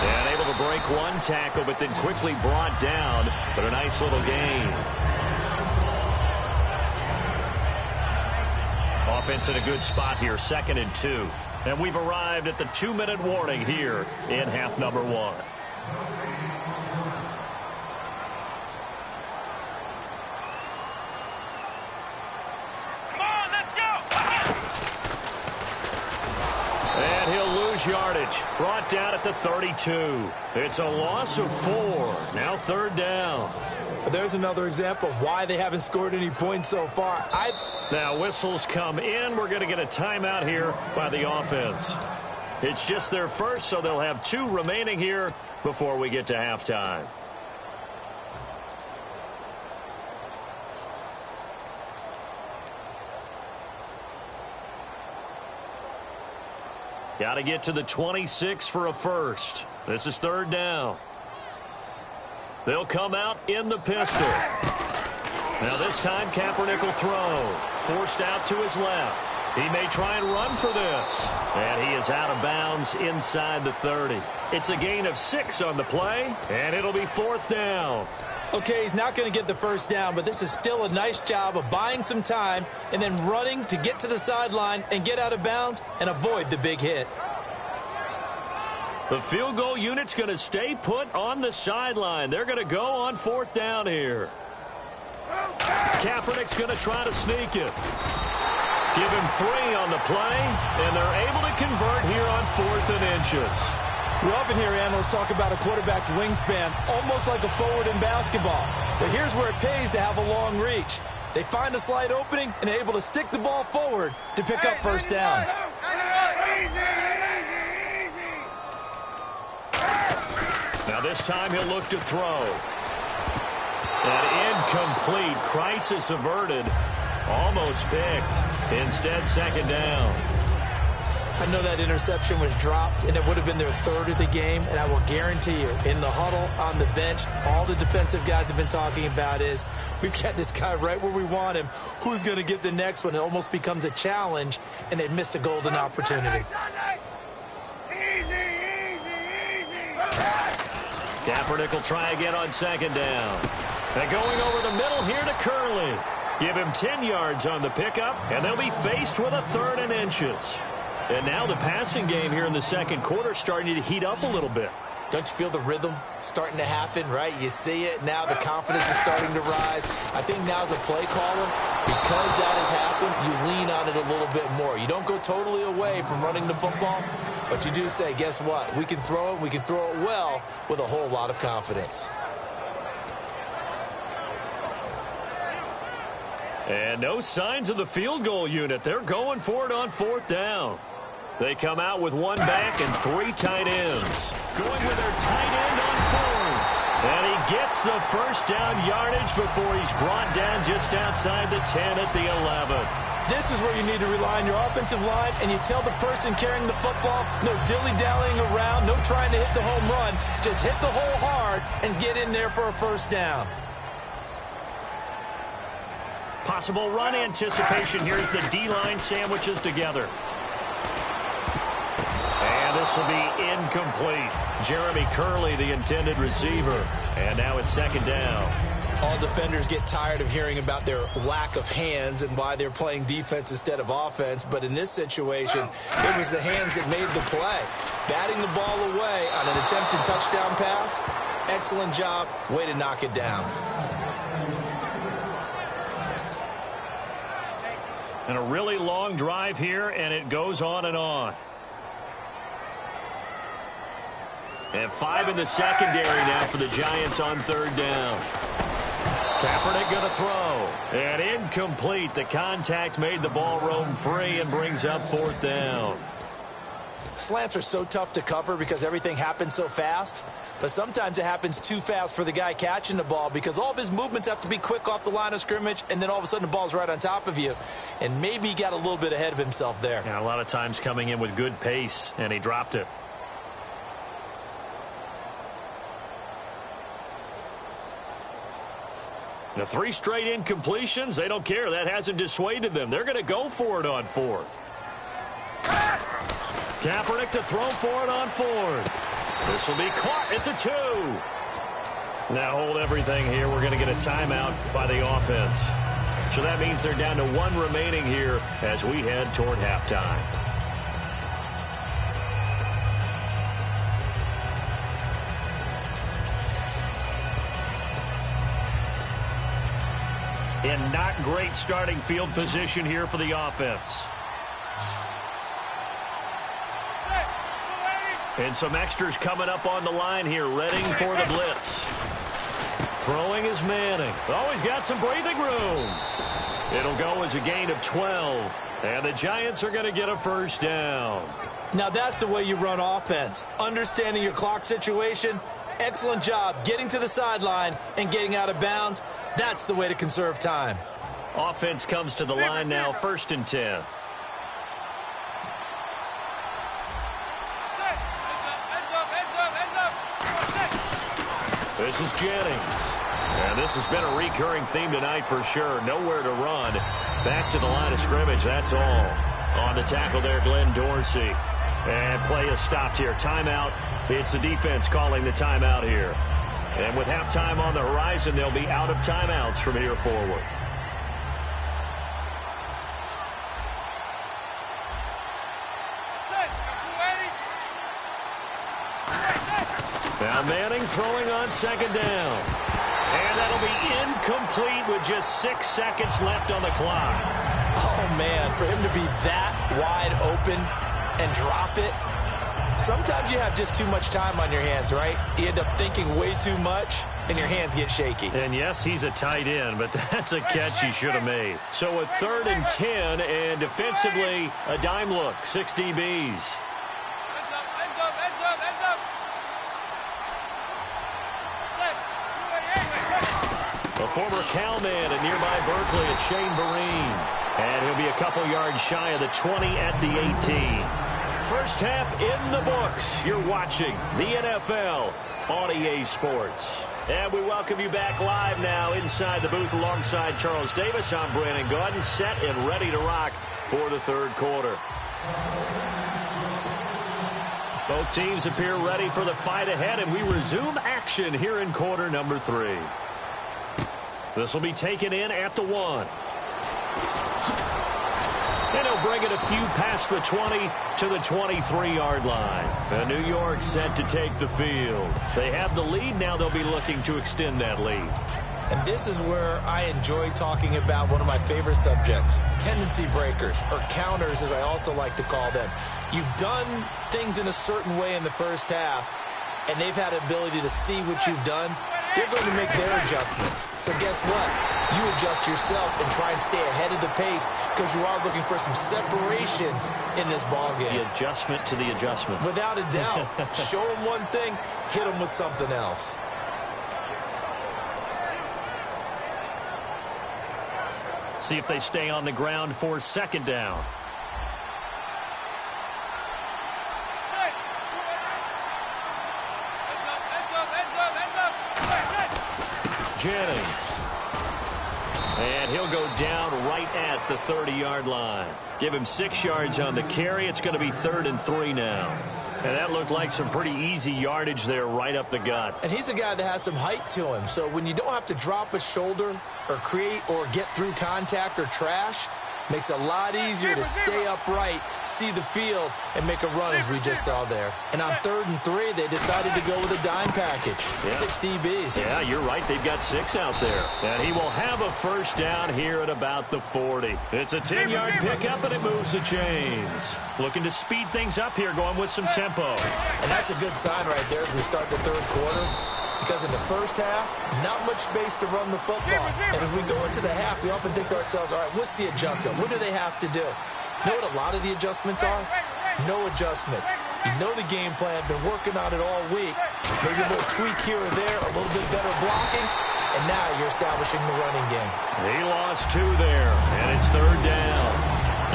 And able to break one tackle, but then quickly brought down. But a nice little gain. Offense in a good spot here, 2nd and 2. And we've arrived at the 2-minute warning here in half number 1. And he'll lose yardage. Brought down at the 32. It's a loss of 4. Now 3rd down. There's another example of why they haven't scored any points so far. Now whistles come in. We're going to get a timeout here by the offense. It's just their first, so they'll have 2 remaining here before we get to halftime. Got to get to the 26 for a first. This is 3rd down. They'll come out in the pistol. Now this time Kaepernick will throw. Forced out to his left. He may try and run for this. And he is out of bounds inside the 30. It's a gain of 6 on the play, and it'll be 4th down. Okay, he's not going to get the first down, but this is still a nice job of buying some time and then running to get to the sideline and get out of bounds and avoid the big hit. The field goal unit's going to stay put on the sideline. They're going to go on 4th down here. Kaepernick's going to try to sneak it. Give him 3 on the play, and they're able to convert here on 4th and inches. We often hear analysts talk about a quarterback's wingspan, almost like a forward in basketball. But here's where it pays to have a long reach. They find a slight opening and are able to stick the ball forward to pick up first downs. Now this time he'll look to throw. An incomplete. Crisis averted. Almost picked. Instead, 2nd down. I know that interception was dropped, and it would have been their 3rd of the game, and I will guarantee you, in the huddle, on the bench, all the defensive guys have been talking about is, we've got this guy right where we want him. Who's going to get the next one? It almost becomes a challenge, and they've missed a golden opportunity. Kaepernick will try again on 2nd down. And going over the middle here to Curley. Give him 10 yards on the pickup, and they'll be faced with a 3rd and inches. And now the passing game here in the 2nd quarter starting to heat up a little bit. Don't you feel the rhythm starting to happen, right? You see it. Now the confidence is starting to rise. I think now as a play caller, because that has happened, you lean on it a little bit more. You don't go totally away from running the football, but you do say, guess what? We can throw it. We can throw it well with a whole lot of confidence. And no signs of the field goal unit. They're going for it on 4th down. They come out with 1 back and 3 tight ends. Going with their tight end on 4th. And he gets the first down yardage before he's brought down just outside the 10 at the 11. This is where you need to rely on your offensive line, and you tell the person carrying the football, no dilly-dallying around, no trying to hit the home run. Just hit the hole hard and get in there for a first down. Possible run anticipation here as the D-line sandwiches together. And this will be incomplete. Jeremy Curley, the intended receiver. And now it's 2nd down. All defenders get tired of hearing about their lack of hands and why they're playing defense instead of offense. But in this situation, it was the hands that made the play. Batting the ball away on an attempted touchdown pass. Excellent job. Way to knock it down. And a really long drive here, and it goes on and on. And 5 in the secondary now for the Giants on 3rd down. Kaepernick going to throw. And incomplete. The contact made the ball roam free and brings up 4th down. Slants are so tough to cover because everything happens so fast. But sometimes it happens too fast for the guy catching the ball because all of his movements have to be quick off the line of scrimmage, and then all of a sudden the ball's right on top of you. And maybe he got a little bit ahead of himself there. Yeah, a lot of times coming in with good pace, and he dropped it. The 3 straight incompletions, they don't care. That hasn't dissuaded them. They're going to go for it on 4th. Kaepernick to throw for it on 4th. This will be caught at the 2. Now hold everything here. We're going to get a timeout by the offense. So that means they're down to 1 remaining here as we head toward halftime. In not great starting field position here for the offense. And some extras coming up on the line here, readying for the blitz. Throwing is Manning. Oh, he's got some breathing room. It'll go as a gain of 12. And the Giants are going to get a first down. Now that's the way you run offense. Understanding your clock situation. Excellent job getting to the sideline and getting out of bounds. That's the way to conserve time. Offense comes to the line now, 1st and 10. This is Jennings. And this has been a recurring theme tonight for sure. Nowhere to run. Back to the line of scrimmage, that's all. On the tackle there, Glenn Dorsey. And play is stopped here. Timeout. It's the defense calling the timeout here. And with halftime on the horizon, they'll be out of timeouts from here forward. Now Manning throwing on 2nd down. And that'll be incomplete with just 6 seconds left on the clock. Oh, man, for him to be that wide open and drop it. Sometimes you have just too much time on your hands, right? You end up thinking way too much, and your hands get shaky. And, yes, he's a tight end, but that's a catch he should have made. So a 3rd and 10, and defensively, a dime look, 6 DBs. A former Calman at nearby Berkeley, it's Shane Vereen. And he'll be a couple yards shy of the 20 at the 18. First half in the books. You're watching the NFL on EA Sports. And we welcome you back live now inside the booth alongside Charles Davis. I'm Brandon Gaudin, set and ready to rock for the 3rd quarter. Both teams appear ready for the fight ahead, and we resume action here in quarter number 3. This will be taken in at the 1. And he'll bring it a few past the 20 to the 23-yard line. And New York set to take the field. They have the lead. Now they'll be looking to extend that lead. And this is where I enjoy talking about one of my favorite subjects, tendency breakers, or counters as I also like to call them. You've done things in a certain way in the first half, and they've had the ability to see what you've done. They're going to make their adjustments. So guess what? You adjust yourself and try and stay ahead of the pace because you are looking for some separation in this ballgame. The adjustment to the adjustment. Without a doubt. Show them one thing, hit them with something else. See if they stay on the ground for 2nd down. Jennings. And he'll go down right at the 30-yard line. Give him 6 yards on the carry. It's going to be 3rd and 3 now. And that looked like some pretty easy yardage there right up the gut. And he's a guy that has some height to him. So when you don't have to drop a shoulder or create or get through contact or trash, makes it a lot easier to stay upright, see the field, and make a run as we just saw there. And on 3rd and 3, they decided to go with a dime package. Yeah. 6 DBs. Yeah, you're right. They've got 6 out there. And he will have a first down here at about the 40. It's a 10-yard pickup, and it moves the chains. Looking to speed things up here, going with some tempo. And that's a good sign right there as we start the 3rd quarter. Because in the first half, not much space to run the football. And as we go into the half, we often think to ourselves, all right, what's the adjustment? What do they have to do? You know what a lot of the adjustments are? No adjustments. You know the game plan, been working on it all week. Maybe a little tweak here or there, a little bit better blocking, and now you're establishing the running game. He lost 2 there, and it's 3rd down.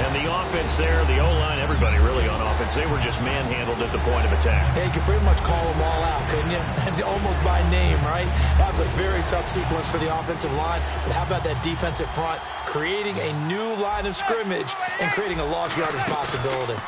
And the offense there, the O-line, everybody really on offense, they were just manhandled at the point of attack. Yeah, you could pretty much call them all out, couldn't you? Almost by name, right? That was a very tough sequence for the offensive line. But how about that defensive front creating a new line of scrimmage and creating a lost yardage possibility?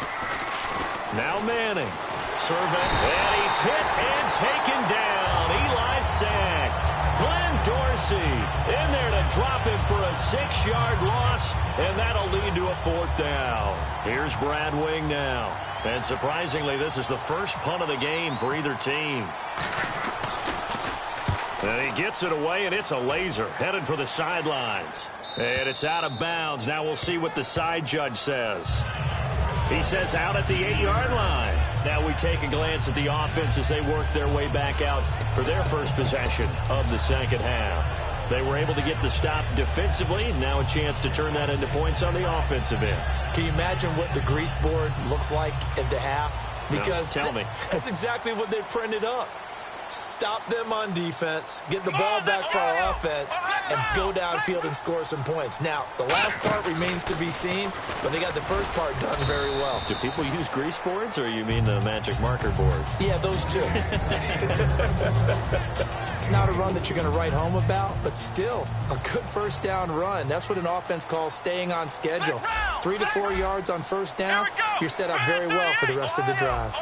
Now Manning. Serving, and he's hit and taken down. Eli sacked. Glenn Dorsey in there to drop him for a 6-yard loss, and that'll lead to a 4th down. Here's Brad Wing now. And surprisingly, this is the first punt of the game for either team. And he gets it away, and it's a laser headed for the sidelines. And it's out of bounds. Now we'll see what the side judge says. He says out at the 8-yard line. Now we take a glance at the offense as they work their way back out for their first possession of the second half. They were able to get the stop defensively. Now a chance to turn that into points on the offensive end. Can you imagine what the grease board looks like at the half? Because no, tell me. That's exactly what they printed up. Stop them on defense, get the ball back for our offense, and go downfield and score some points. Now, the last part remains to be seen, but they got the first part done very well. Do people use grease boards, or you mean the magic marker board? Yeah, those two. Not a run that you're going to write home about, but still a good first down run. That's what an offense calls staying on schedule. 3 to 4 yards on first down, you're set up very well for the rest of the drive.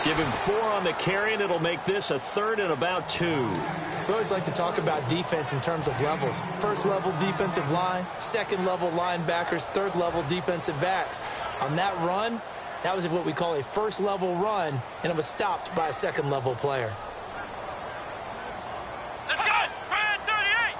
Give him 4 on the carry, and it'll make this a 3rd and about 2. We always like to talk about defense in terms of levels. First level defensive line, second level linebackers, third level defensive backs. On that run, that was what we call a first level run, and it was stopped by a second level player. Let's go! Brad 38!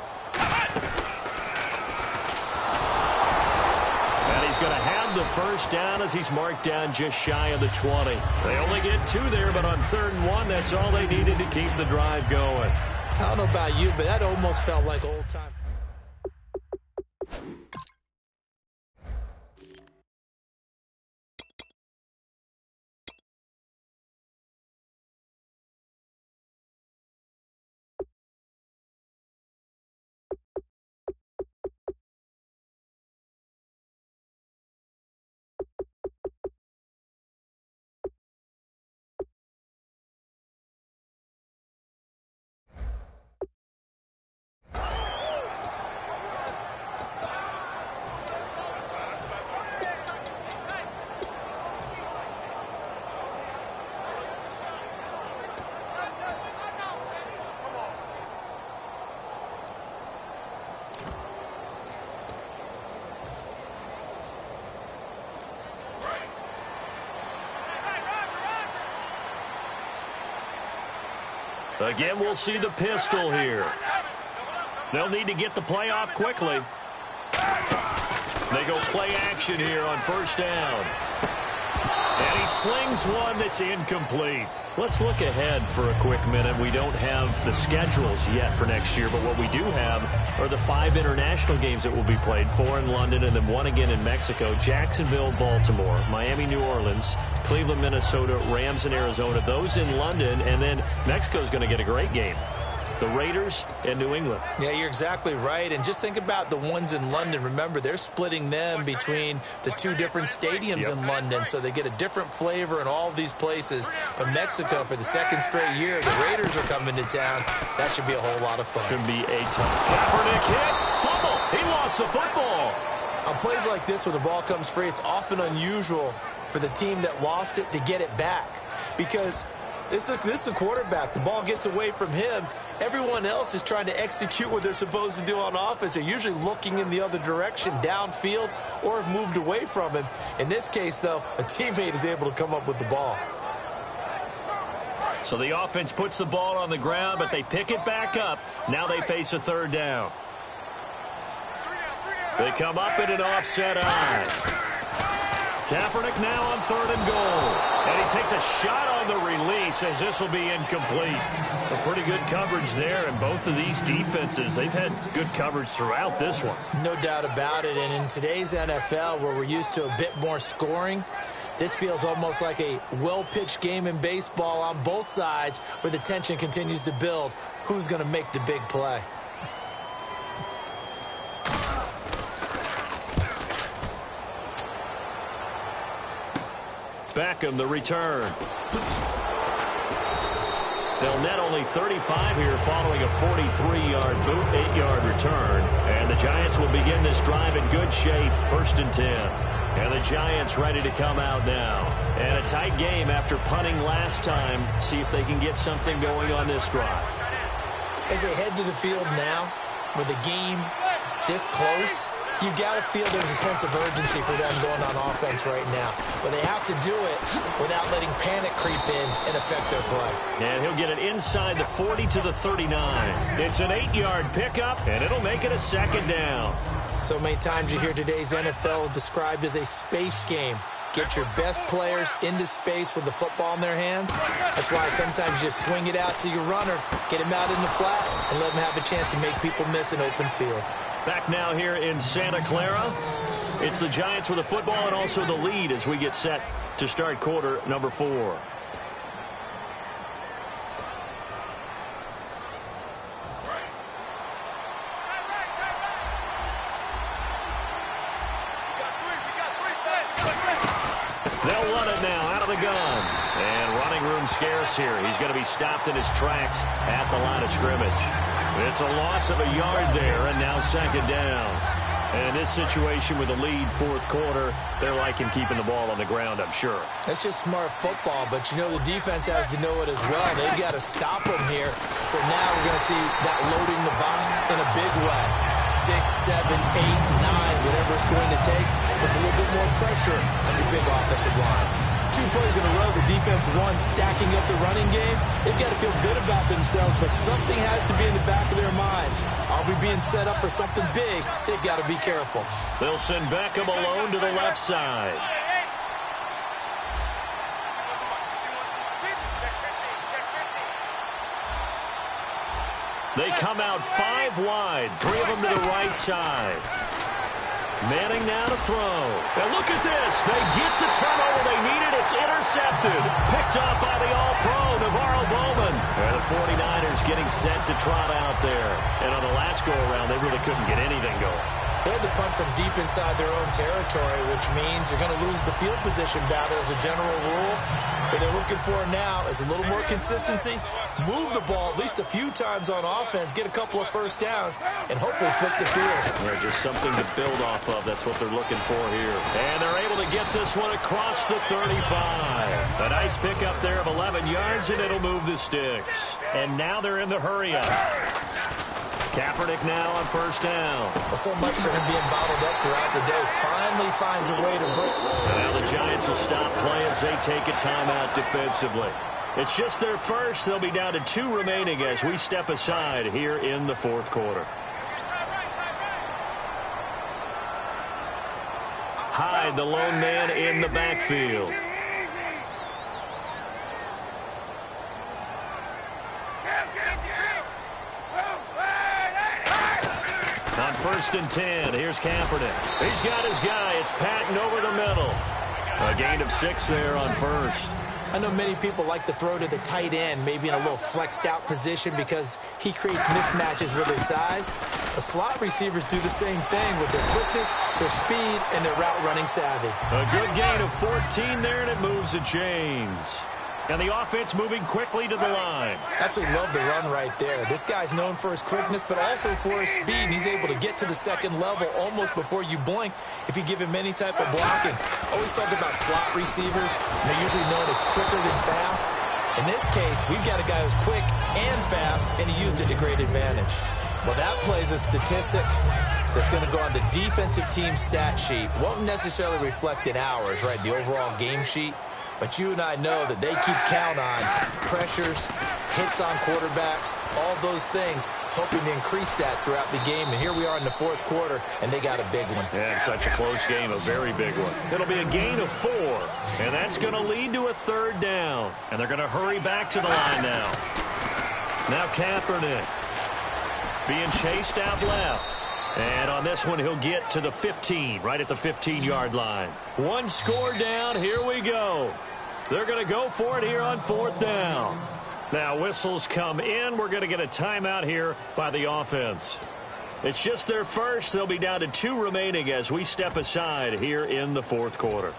And he's going to have the first down as he's marked down just shy of the 20. They only get 2 there, but on 3rd and 1, that's all they needed to keep the drive going. I don't know about you, but that almost felt like old time. Again, we'll see the pistol here. They'll need to get the play off quickly. They go play action here on first down. And he slings one that's incomplete. Let's look ahead for a quick minute. We don't have the schedules yet for next year, but what we do have are the 5 international games that will be played, 4 in London and then 1 again in Mexico, Jacksonville, Baltimore, Miami, New Orleans, Cleveland, Minnesota, Rams in Arizona, those in London, and then Mexico's going to get a great game. The Raiders and New England. Yeah, you're exactly right. And just think about the ones in London. Remember, they're splitting them between the 2 different stadiums in London, so they get a different flavor in all of these places. But Mexico, for the 2nd straight year, the Raiders are coming to town. That should be a whole lot of fun. Should be a tough. Kaepernick hit. Fumble. He lost the football. On plays like this where the ball comes free, it's often unusual for the team that lost it to get it back. Because this is a quarterback. The ball gets away from him. Everyone else is trying to execute what they're supposed to do on offense. They're usually looking in the other direction, downfield, or have moved away from him. In this case, though, a teammate is able to come up with the ball. So the offense puts the ball on the ground, but they pick it back up. Now they face a 3rd down. They come up in an offset eye. Kaepernick now on 3rd and goal. And he takes a shot on the release as this will be incomplete. A pretty good coverage there, and both of these defenses, they've had good coverage throughout this one. No doubt about it. And in today's NFL, where we're used to a bit more scoring, This feels almost like a well-pitched game in baseball on both sides where the tension continues to build. Who's going to make the big play? Beckham, the return. They'll net only 35 here following a 43-yard boot, 8-yard return. And the Giants will begin this drive in good shape, 1st and 10. And the Giants ready to come out now. And a tight game after punting last time. See if they can get something going on this drive. As they head to the field now, with the game this close, you got to feel there's a sense of urgency for them going on offense right now. But they have to do it without letting panic creep in and affect their play. And he'll get it inside the 40 to the 39. It's an 8-yard pickup, and it'll make it a 2nd down. So many times you hear today's NFL described as a space game. Get your best players into space with the football in their hands. That's why sometimes you swing it out to your runner, get him out in the flat, and let him have a chance to make people miss an open field. Back now here in Santa Clara. It's the Giants with the football and also the lead as we get set to start quarter number 4. They'll run it now out of the gun. And running room scarce here. He's going to be stopped in his tracks at the line of scrimmage. It's a loss of a yard there, and now 2nd down. And in this situation with the lead 4th quarter, they're liking keeping the ball on the ground, I'm sure. That's just smart football, but you know the defense has to know it as well. They've got to stop them here. So now we're going to see that loading the box in a big way. 6, 7, 8, 9, whatever it's going to take, puts a little bit more pressure on your big offensive line. 2 plays in a row, the defense won, stacking up the running game. They've got to feel good about themselves, but something has to be in the back of their minds. Are we being set up for something big? They've got to be careful. They'll send Beckham alone to the left side. They come out 5 wide, 3 of them to the right side. Manning now to throw. And look at this. They get the turnover they needed. It's intercepted. Picked off by the All-Pro, Navarro Bowman. And the 49ers getting set to trot out there. And on the last go-around, they really couldn't get anything going. They had to punt from deep inside their own territory, which means you're going to lose the field position battle as a general rule. What they're looking for now is a little more consistency, move the ball at least a few times on offense, get a couple of first downs, and hopefully flip the field. They're just something to build off of. That's what they're looking for here. And they're able to get this one across the 35. A nice pickup there of 11 yards, and it'll move the sticks. And now they're in the hurry-up. Kaepernick now on 1st down. Well, so much for him being bottled up throughout the day. Finally finds a way to break. And now the Giants will stop play as they take a timeout defensively. It's just their first. They'll be down to 2 remaining as we step aside here in the 4th quarter. Hyde, the lone man in the backfield. On 1st and 10, here's Kaepernick. He's got his guy. It's Patton over the middle. A gain of 6 there on 1st. I know many people like to throw to the tight end, maybe in a little flexed out position because he creates mismatches with his size. The slot receivers do the same thing with their quickness, their speed, and their route running savvy. A good gain of 14 there, and it moves the chains. And the offense moving quickly to the line. Absolutely love the run right there. This guy's known for his quickness, but also for his speed. And he's able to get to the 2nd level almost before you blink if you give him any type of blocking. Always talk about slot receivers. They're usually known as quicker than fast. In this case, we've got a guy who's quick and fast, and he used it to great advantage. Well, that plays a statistic that's going to go on the defensive team stat sheet. Won't necessarily reflect in ours, right, the overall game sheet. But you and I know that they keep count on pressures, hits on quarterbacks, all those things, hoping to increase that throughout the game. And here we are in the 4th quarter, and they got a big one. Yeah, it's such a close game, a very big one. It'll be a gain of 4, and that's going to lead to a 3rd down. And they're going to hurry back to the line now. Now Kaepernick being chased out left. And on this one, he'll get to the 15, right at the 15-yard line. One score down. Here we go. They're going to go for it here on 4th down. Now, whistles come in. We're going to get a timeout here by the offense. It's just their first. They'll be down to 2 remaining as we step aside here in the 4th quarter.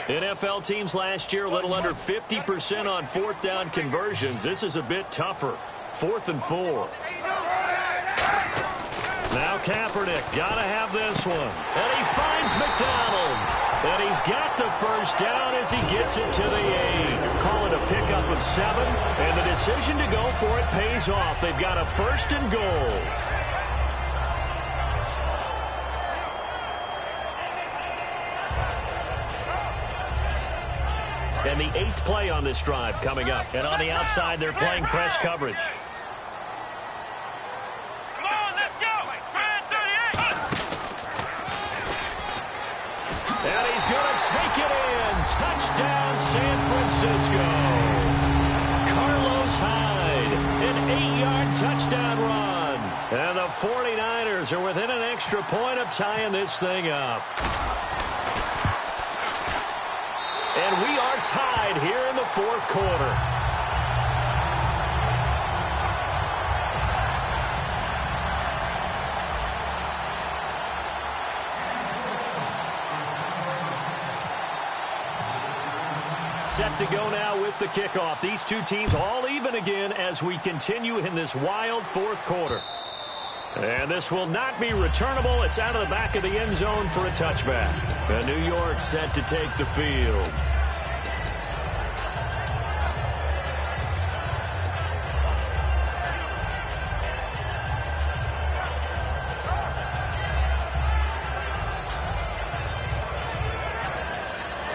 NFL teams last year a little under 50% on 4th down conversions. This is a bit tougher. 4th and 4. Now Kaepernick got to have this one. And he finds McDonald. And he's got the first down as he gets it to the 8. Call it a pickup of 7. And the decision to go for it pays off. They've got a 1st and goal. And the 8th play on this drive coming up. And on the outside, they're playing press coverage. Come on, let's go! And he's going to take it in. Touchdown, San Francisco. Carlos Hyde, an 8-yard touchdown run. And the 49ers are within an extra point of tying this thing up. And we are tied here in the 4th quarter. Set to go now with the kickoff. These two teams all even again as we continue in this wild 4th quarter. And this will not be returnable. It's out of the back of the end zone for a touchback. And New York set to take the field.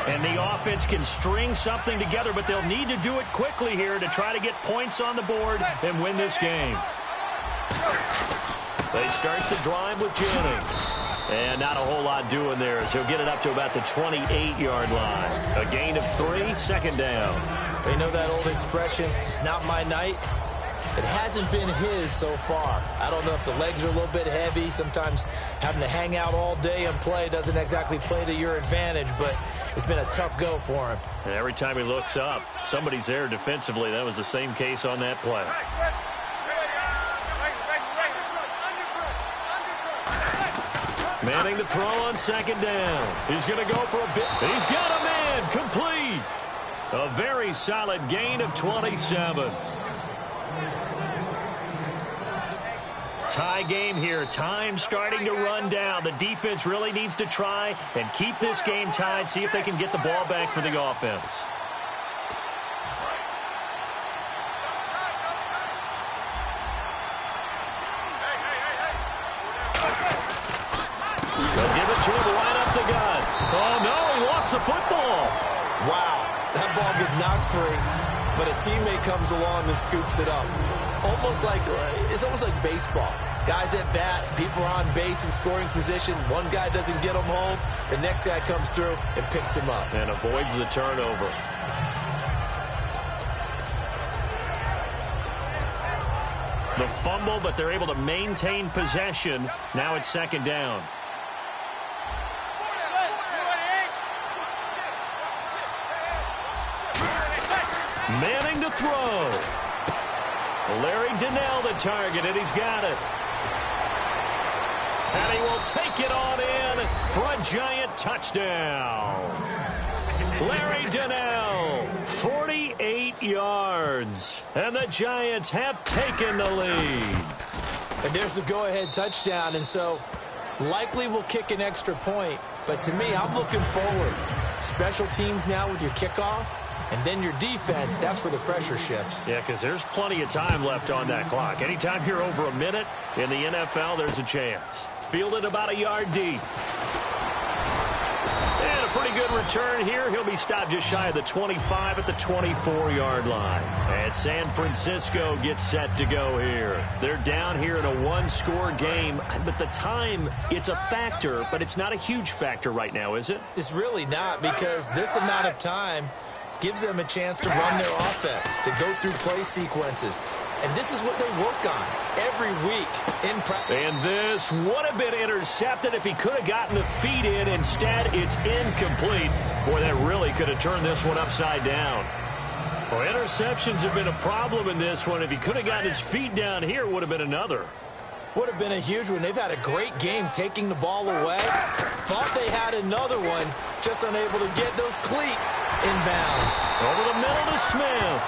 And the offense can string something together, but they'll need to do it quickly here to try to get points on the board and win this game. They start the drive with Jennings. And not a whole lot doing there as he'll get it up to about the 28-yard line. A gain of 3, 2nd down. They know that old expression, it's not my night. It hasn't been his so far. I don't know if the legs are a little bit heavy. Sometimes having to hang out all day and play doesn't exactly play to your advantage, but it's been a tough go for him. And every time he looks up, somebody's there defensively. That was the same case on that play. Manning to throw on 2nd down. He's going to go for a bit. He's got a man complete. A very solid gain of 27. Tie game here. Time starting to run down. The defense really needs to try and keep this game tied, see if they can get the ball back for the offense. They'll give it to him right up the gut. Oh, no, he lost the football. Wow, that ball was knocked free, but a teammate comes along and scoops it up. It's almost like baseball. Guys at bat, people are on base in scoring position. One guy doesn't get him home. The next guy comes through and picks him up. And avoids the turnover. The fumble, but they're able to maintain possession. Now it's 2nd down. Manning to throw. Larry Donnell the target, and he's got it. And he will take it on in for a giant touchdown. Larry Donnell, 48 yards. And the Giants have taken the lead. And there's the go-ahead touchdown, and so likely will kick an extra point. But to me, I'm looking forward. Special teams now with your kickoff. And then your defense, that's where the pressure shifts. Yeah, because there's plenty of time left on that clock. Anytime you're over a minute in the NFL, there's a chance. Fielded about a yard deep. And a pretty good return here. He'll be stopped just shy of the 25 at the 24-yard line. And San Francisco gets set to go here. They're down here in a one-score game. But the time, it's a factor, but it's not a huge factor right now, is it? It's really not, because this amount of time gives them a chance to run their offense, to go through play sequences. And this is what they work on every week in practice. And this would have been intercepted if he could have gotten the feet in. Instead, it's incomplete. Boy, that really could have turned this one upside down. Well, interceptions have been a problem in this one. If he could have gotten his feet down here, it would have been another. Would have been a huge one. They've had a great game taking the ball away. Thought they had another one, just unable to get those cleats inbounds. Over the middle to Smith.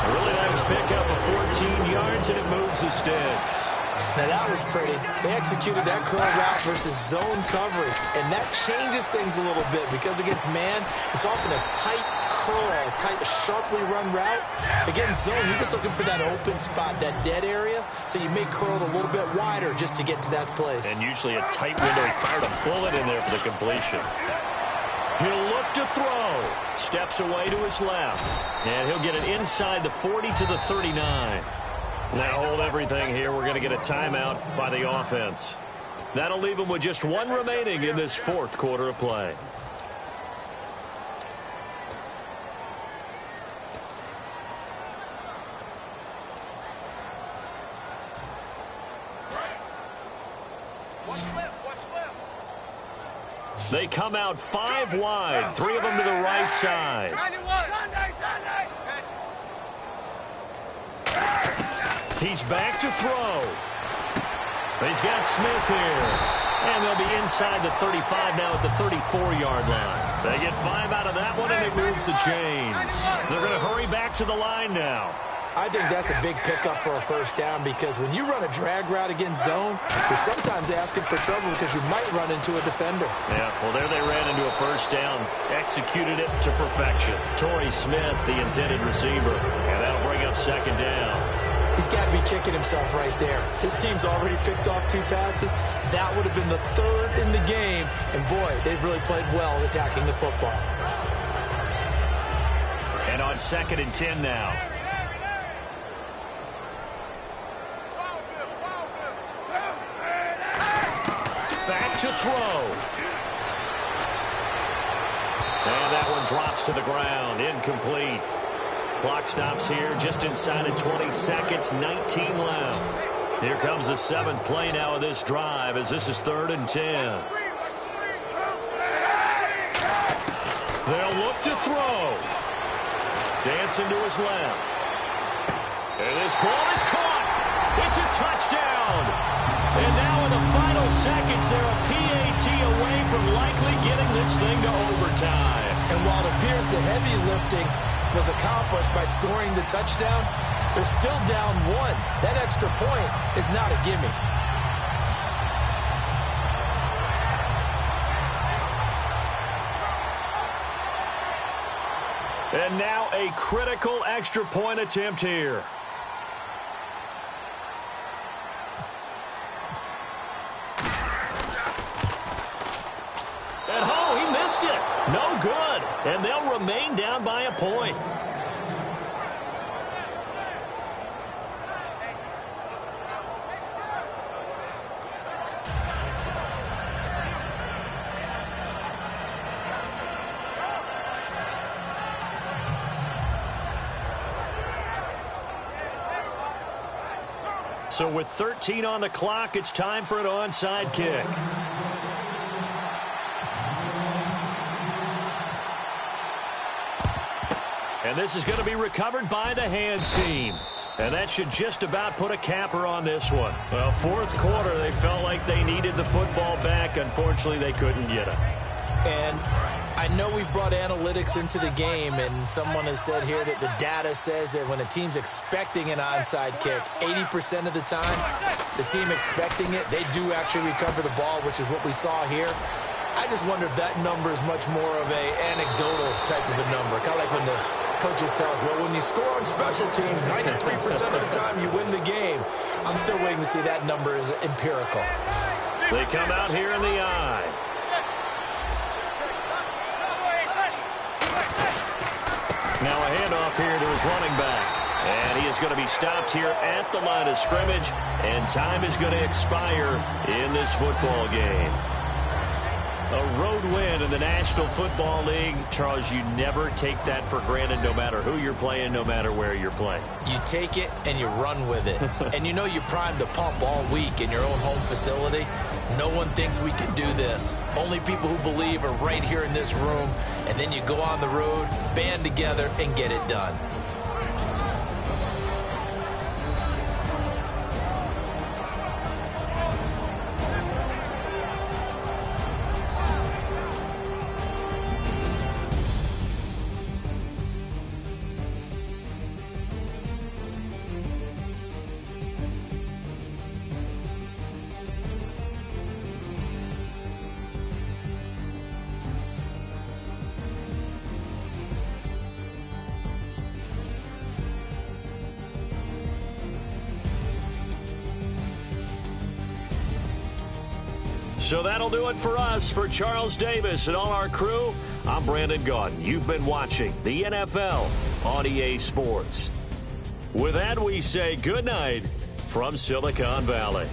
A really nice pickup of 14 yards, and it moves the sticks. Now, that was pretty. They executed that curl route versus zone coverage, and that changes things a little bit because against man, it's often a tight curl, tight, sharply run route. Against zone, you're just looking for that open spot, that dead area, so you may curl it a little bit wider just to get to that place. And usually a tight window. He fired a bullet in there for the completion. He'll look to throw. Steps away to his left. And he'll get it inside the 40 to the 39. Now hold everything here. We're going to get a timeout by the offense. That'll leave them with just one remaining in this fourth quarter of play. They come out 5 wide, 3 of them to the right side. He's back to throw. He's got Smith here. And they'll be inside the 35 now at the 34-yard line. They get 5 out of that one, and it moves the chains. They're going to hurry back to the line now. I think that's a big pickup for a first down because when you run a drag route against zone, you're sometimes asking for trouble because you might run into a defender. Yeah, well, there they ran into a first down. Executed it to perfection. Torrey Smith, the intended receiver. And that'll bring up second down. He's got to be kicking himself right there. His team's already picked off 2 passes. That would have been the 3rd in the game. And, boy, they've really played well attacking the football. And on 2nd and 10 now. Back to throw. And that one drops to the ground. Incomplete. Clock stops here just inside of 20 seconds. 19 left. Here comes the 7th play now of this drive as this is 3rd and 10. They'll look to throw. Dancing to his left. And this ball is caught. It's a touchdown. And now in the final seconds, they're a PAT away from likely getting this thing to overtime. And while it appears the heavy lifting was accomplished by scoring the touchdown, they're still down 1. That extra point is not a gimme. And now a critical extra point attempt here. And oh, he missed it. No good. And they'll remain down by a point. So with 13 on the clock, it's time for an onside kick. And this is going to be recovered by the hands team. And that should just about put a capper on this one. Well, 4th quarter, they felt like they needed the football back. Unfortunately, they couldn't get it. And I know we brought analytics into the game, and someone has said here that the data says that when a team's expecting an onside kick, 80% of the time, the team expecting it, they do actually recover the ball, which is what we saw here. I just wonder if that number is much more of a anecdotal type of a number. Kind of like when the coaches tell us, well, when you score on special teams, 93% of the time you win the game. I'm still waiting to see that number is empirical. They come out here in the eye. handoff here to his running back. And he is going to be stopped here at the line of scrimmage, and time is going to expire in this football game. A road win in the National Football League. Charles, you never take that for granted no matter who you're playing, no matter where you're playing. You take it and you run with it. And you know you primed the pump all week in your own home facility. No one thinks we can do this. Only people who believe are right here in this room. And then you go on the road, band together, and get it done. So that'll do it for us. For Charles Davis and all our crew, I'm Brandon Gaudin. You've been watching the NFL on EA Sports. With that, we say good night from Silicon Valley.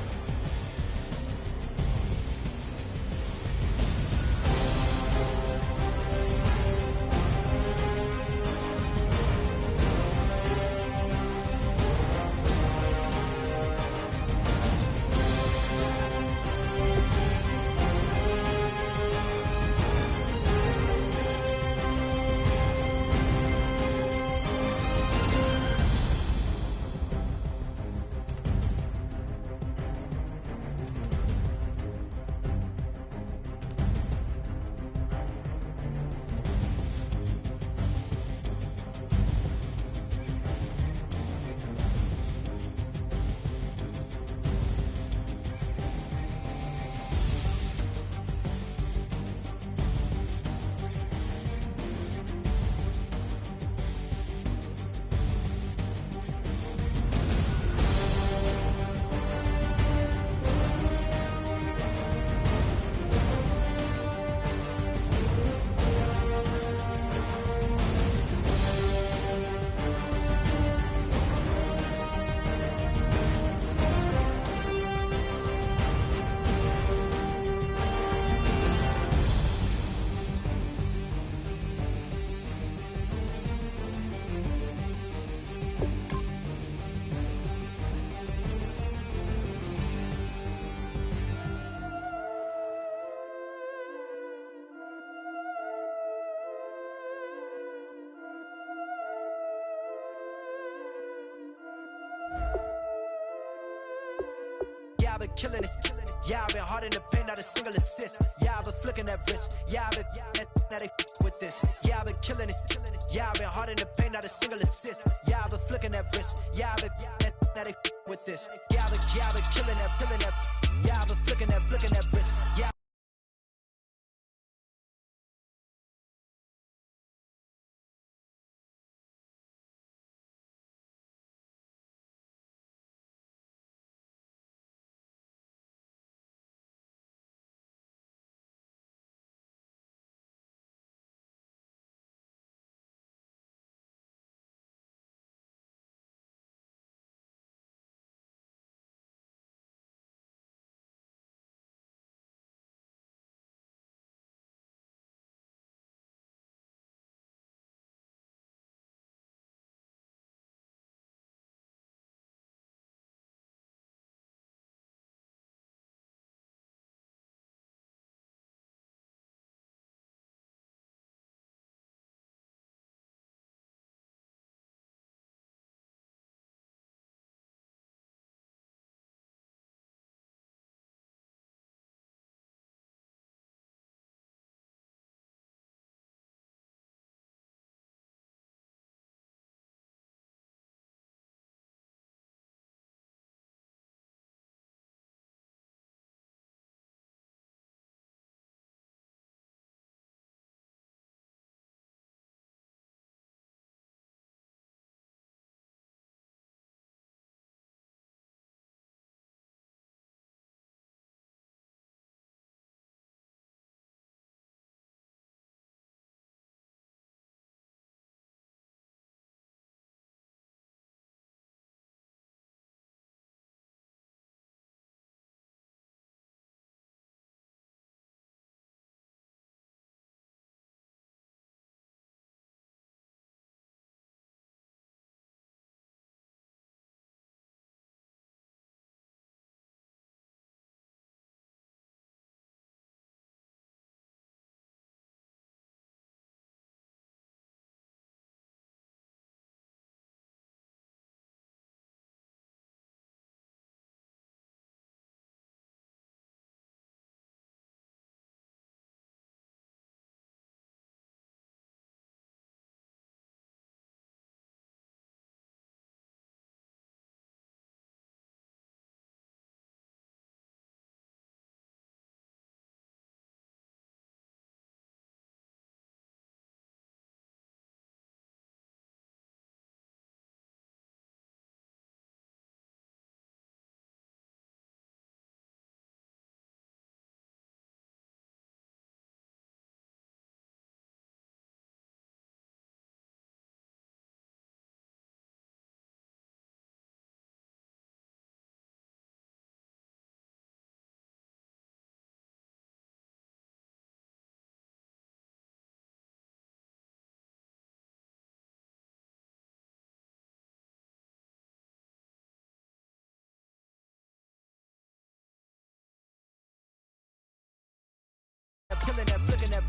Yeah, I've been killing it. Yeah, I've been hard in the paint, not a single assist. Yeah, I've been flicking that wrist. Yeah, I've been now they with this. Yeah, I've been killing it. Yeah, I've been hard in the paint, not a single assist. Yeah, I've been flicking that wrist. Yeah, I've been now they with this. Yeah, I've been killing that. Yeah, I've been flicking that wrist. Yeah.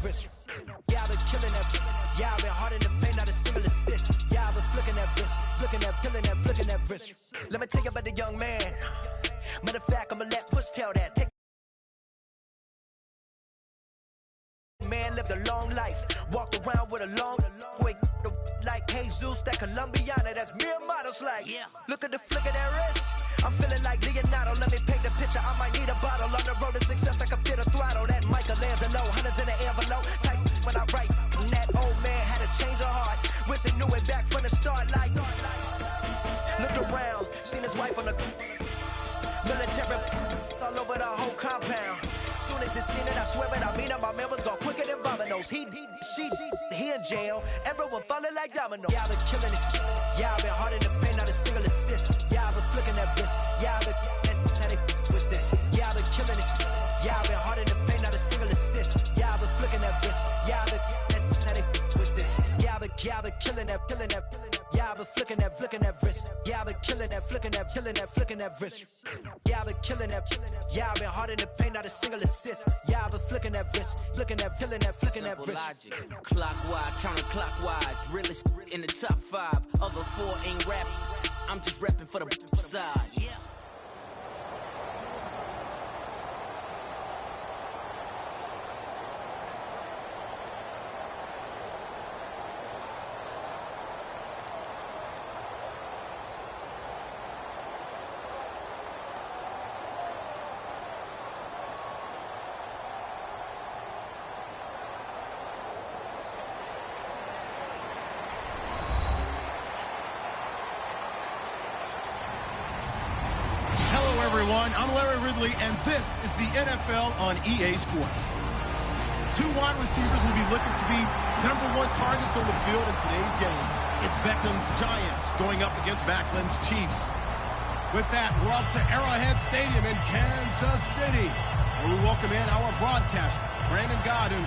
wrist. Yeah, I've been killing that. Yeah, I've been hard in the paint, not a single assist. Yeah, I've been flicking that wrist, flicking that, feeling that, flicking that wrist. Let me tell you about the young man. Matter of fact, I'ma let Push tell that. Man lived a long life, walked around with a long quick like Jesus, that Colombiana, that's mere models like. Look at the flick of that wrist. I'm feeling like Leonardo. Let me paint the picture. I might need a bottle. On the road to success, I can fit a throttle. That Michelangelo, hundreds in the envelope. Type when I write. And that old man had to change her heart. Wish he knew it back from the start. Like, looked around, seen his wife on the military all over the whole compound. Soon as he seen it, I swear it, I mean it. My man was gone quicker than dominoes. He in jail. Everyone falling like dominoes. Yeah, I've been killing it. Yeah, I've been hard in the paint, not a single assist. Yeah, I've been flicking that wrist. Yeah, I've been with this. Yeah, I've been killing it. Yeah, I've been hard in the paint, not a single assist. Yeah, I've been flicking that wrist. Yeah, I've been with this. Yeah, I've been killing that, killing that. Yeah, I've been flicking that wrist. Yeah, I've been killing that, flicking that, flicking that wrist. Yeah, I've been killing that. Yeah, I've been hard in the paint, not a single assist. Yeah, I've been flicking that wrist, flicking that, flicking that wrist. Logic. Clockwise, counterclockwise, realest in the top 5. Other 4 ain't rap. I'm just repping for the side. Yeah. Everyone, I'm Larry Ridley, and this is the NFL on EA Sports. 2 wide receivers will be looking to be #1 targets on the field in today's game. It's Beckham's Giants going up against Macklin's Chiefs. With that, we're up to Arrowhead Stadium in Kansas City, where we welcome in our broadcasters, Brandon Godden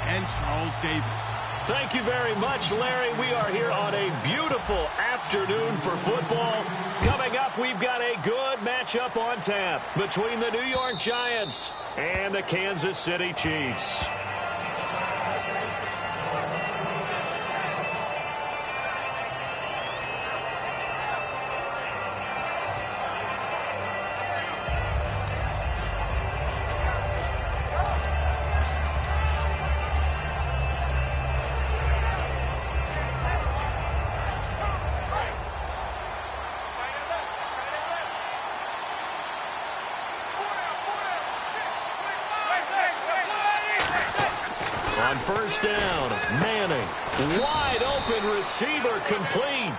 and Charles Davis. Thank you very much, Larry. We are here on a beautiful afternoon for football. Coming up, we've got a good matchup on tap between the New York Giants and the Kansas City Chiefs. On first down, Manning. Wide open receiver complete.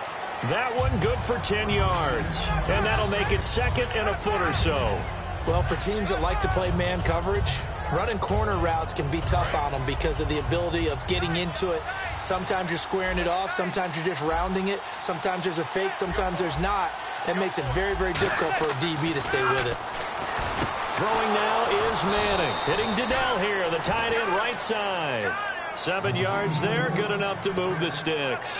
That one good for 10 yards. And that'll make it 2nd and a foot or so. Well, for teams that like to play man coverage, running corner routes can be tough on them because of the ability of getting into it. Sometimes you're squaring it off. Sometimes you're just rounding it. Sometimes there's a fake. Sometimes there's not. That makes it very, very difficult for a DB to stay with it. Throwing now is Manning. Hitting Donnell here, the tight end right side. 7 yards there, good enough to move the sticks.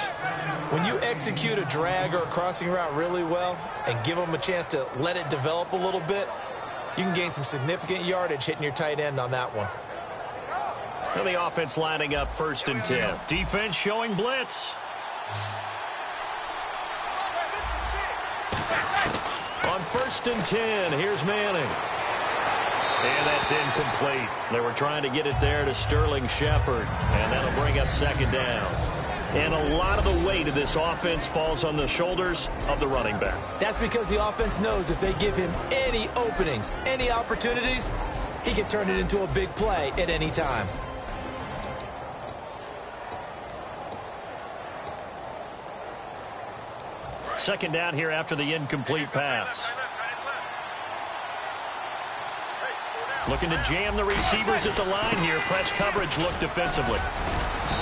When you execute a drag or a crossing route really well and give them a chance to let it develop a little bit, you can gain some significant yardage hitting your tight end on that one. And the offense lining up 1st and 10. Defense showing blitz. On 1st and 10, here's Manning. And that's incomplete. They were trying to get it there to Sterling Shepard, and that'll bring up 2nd down. And a lot of the weight of this offense falls on the shoulders of the running back. That's because the offense knows if they give him any openings, any opportunities, he can turn it into a big play at any time. Second down here after the incomplete pass. Looking to jam the receivers at the line here. Press coverage look defensively.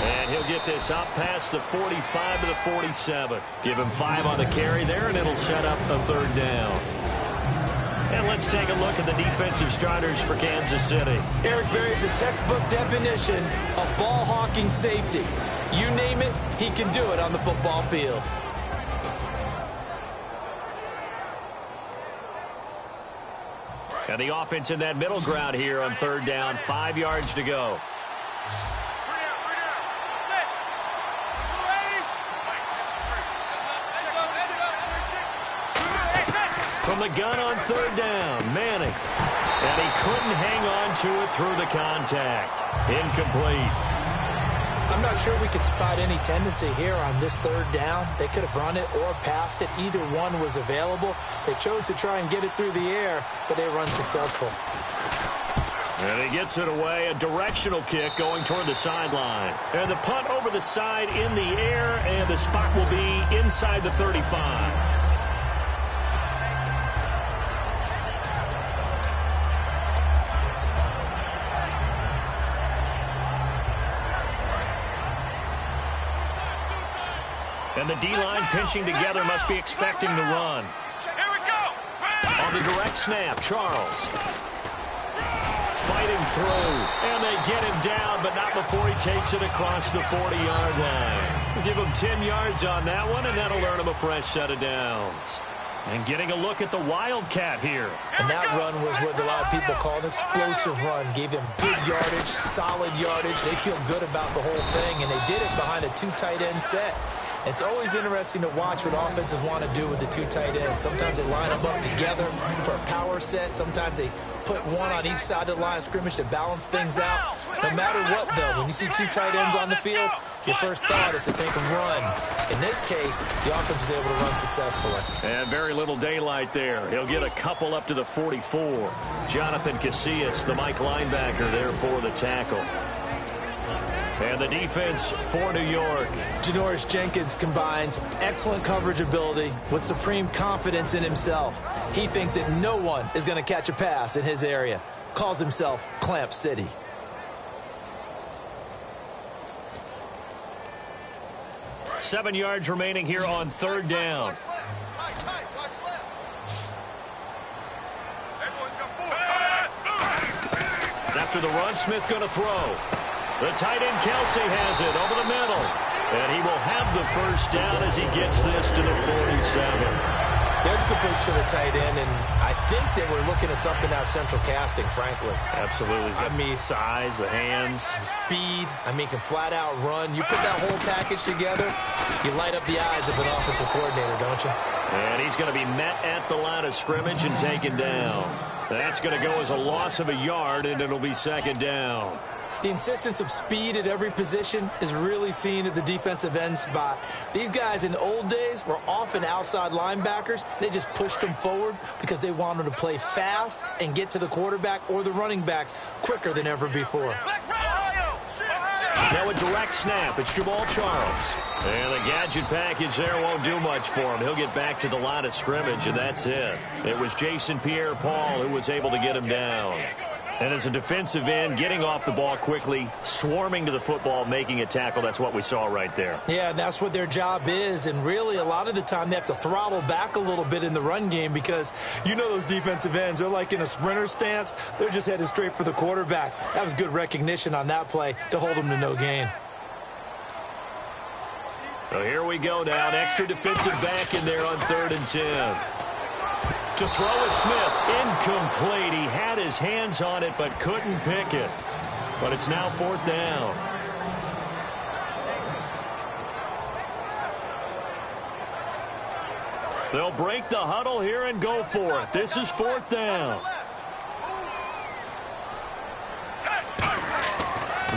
And he'll get this up past the 45 to the 47. Give him 5 on the carry there, and it'll set up a 3rd down. And let's take a look at the defensive starters for Kansas City. Eric Berry's a textbook definition of ball-hawking safety. You name it, he can do it on the football field. And the offense in that middle ground here on 3rd down, 5 yards to go. From the gun on third down, Manning. And he couldn't hang on to it through the contact. Incomplete. I'm not sure we could spot any tendency here on this third down. They could have run it or passed it. Either one was available. They chose to try and get it through the air, but they were unsuccessful. And he gets it away. A directional kick going toward the sideline. And the punt over the side in the air, and the spot will be inside the 35. And the D-line pinching together must be expecting the run. Here we go. On the direct snap, Charles. Fighting through. And they get him down, but not before he takes it across the 40-yard line. We'll give him 10 yards on that one, and that'll earn him a fresh set of downs. And getting a look at the Wildcat here. And that run was what a lot of people call an explosive run. Gave them good yardage, solid yardage. They feel good about the whole thing, and they did it behind a 2 tight end set. It's always interesting to watch what offenses want to do with the 2 tight ends. Sometimes they line them up together for a power set. Sometimes they put one on each side of the line of scrimmage to balance things out. No matter what, though, when you see 2 tight ends on the field, your first thought is to think of run. In this case, the offense was able to run successfully. And very little daylight there. He'll get a couple up to the 44. Jonathan Casillas, the Mike linebacker, there for the tackle. And the defense for New York. Janoris Jenkins combines excellent coverage ability with supreme confidence in himself. He thinks that no one is going to catch a pass in his area. Calls himself Clamp City. Seven yards remaining here on third down. After the run, Smith going to throw. The tight end, Kelsey, has it over the middle. And he will have the first down as he gets this to the 47. There's a good push to the tight end, and I think they were looking at something out of central casting, frankly. Absolutely. I mean, size, the hands. Speed. I mean, can flat out run. You put that whole package together, you light up the eyes of an offensive coordinator, don't you? And he's going to be met at the line of scrimmage and taken down. That's going to go as a loss of a yard, and it'll be second down. The insistence of speed at every position is really seen at the defensive end spot. These guys in the old days were often outside linebackers. They just pushed them forward because they wanted to play fast and get to the quarterback or the running backs quicker than ever before. Now a direct snap. It's Jamal Charles. And the gadget package there won't do much for him. He'll get back to the line of scrimmage, and that's it. It was Jason Pierre-Paul who was able to get him down. And as a defensive end, getting off the ball quickly, swarming to the football, making a tackle, that's what we saw right there. Yeah, that's what their job is. And really, a lot of the time, they have to throttle back a little bit in the run game because you know those defensive ends, they're like in a sprinter stance. They're just headed straight for the quarterback. That was good recognition on that play to hold them to no gain. So here we go now. An extra defensive back in there on 3rd and 10. To throw is Smith. Incomplete. He had his hands on it but couldn't pick it. But it's now 4th down. They'll break the huddle here and go for it. This is 4th down.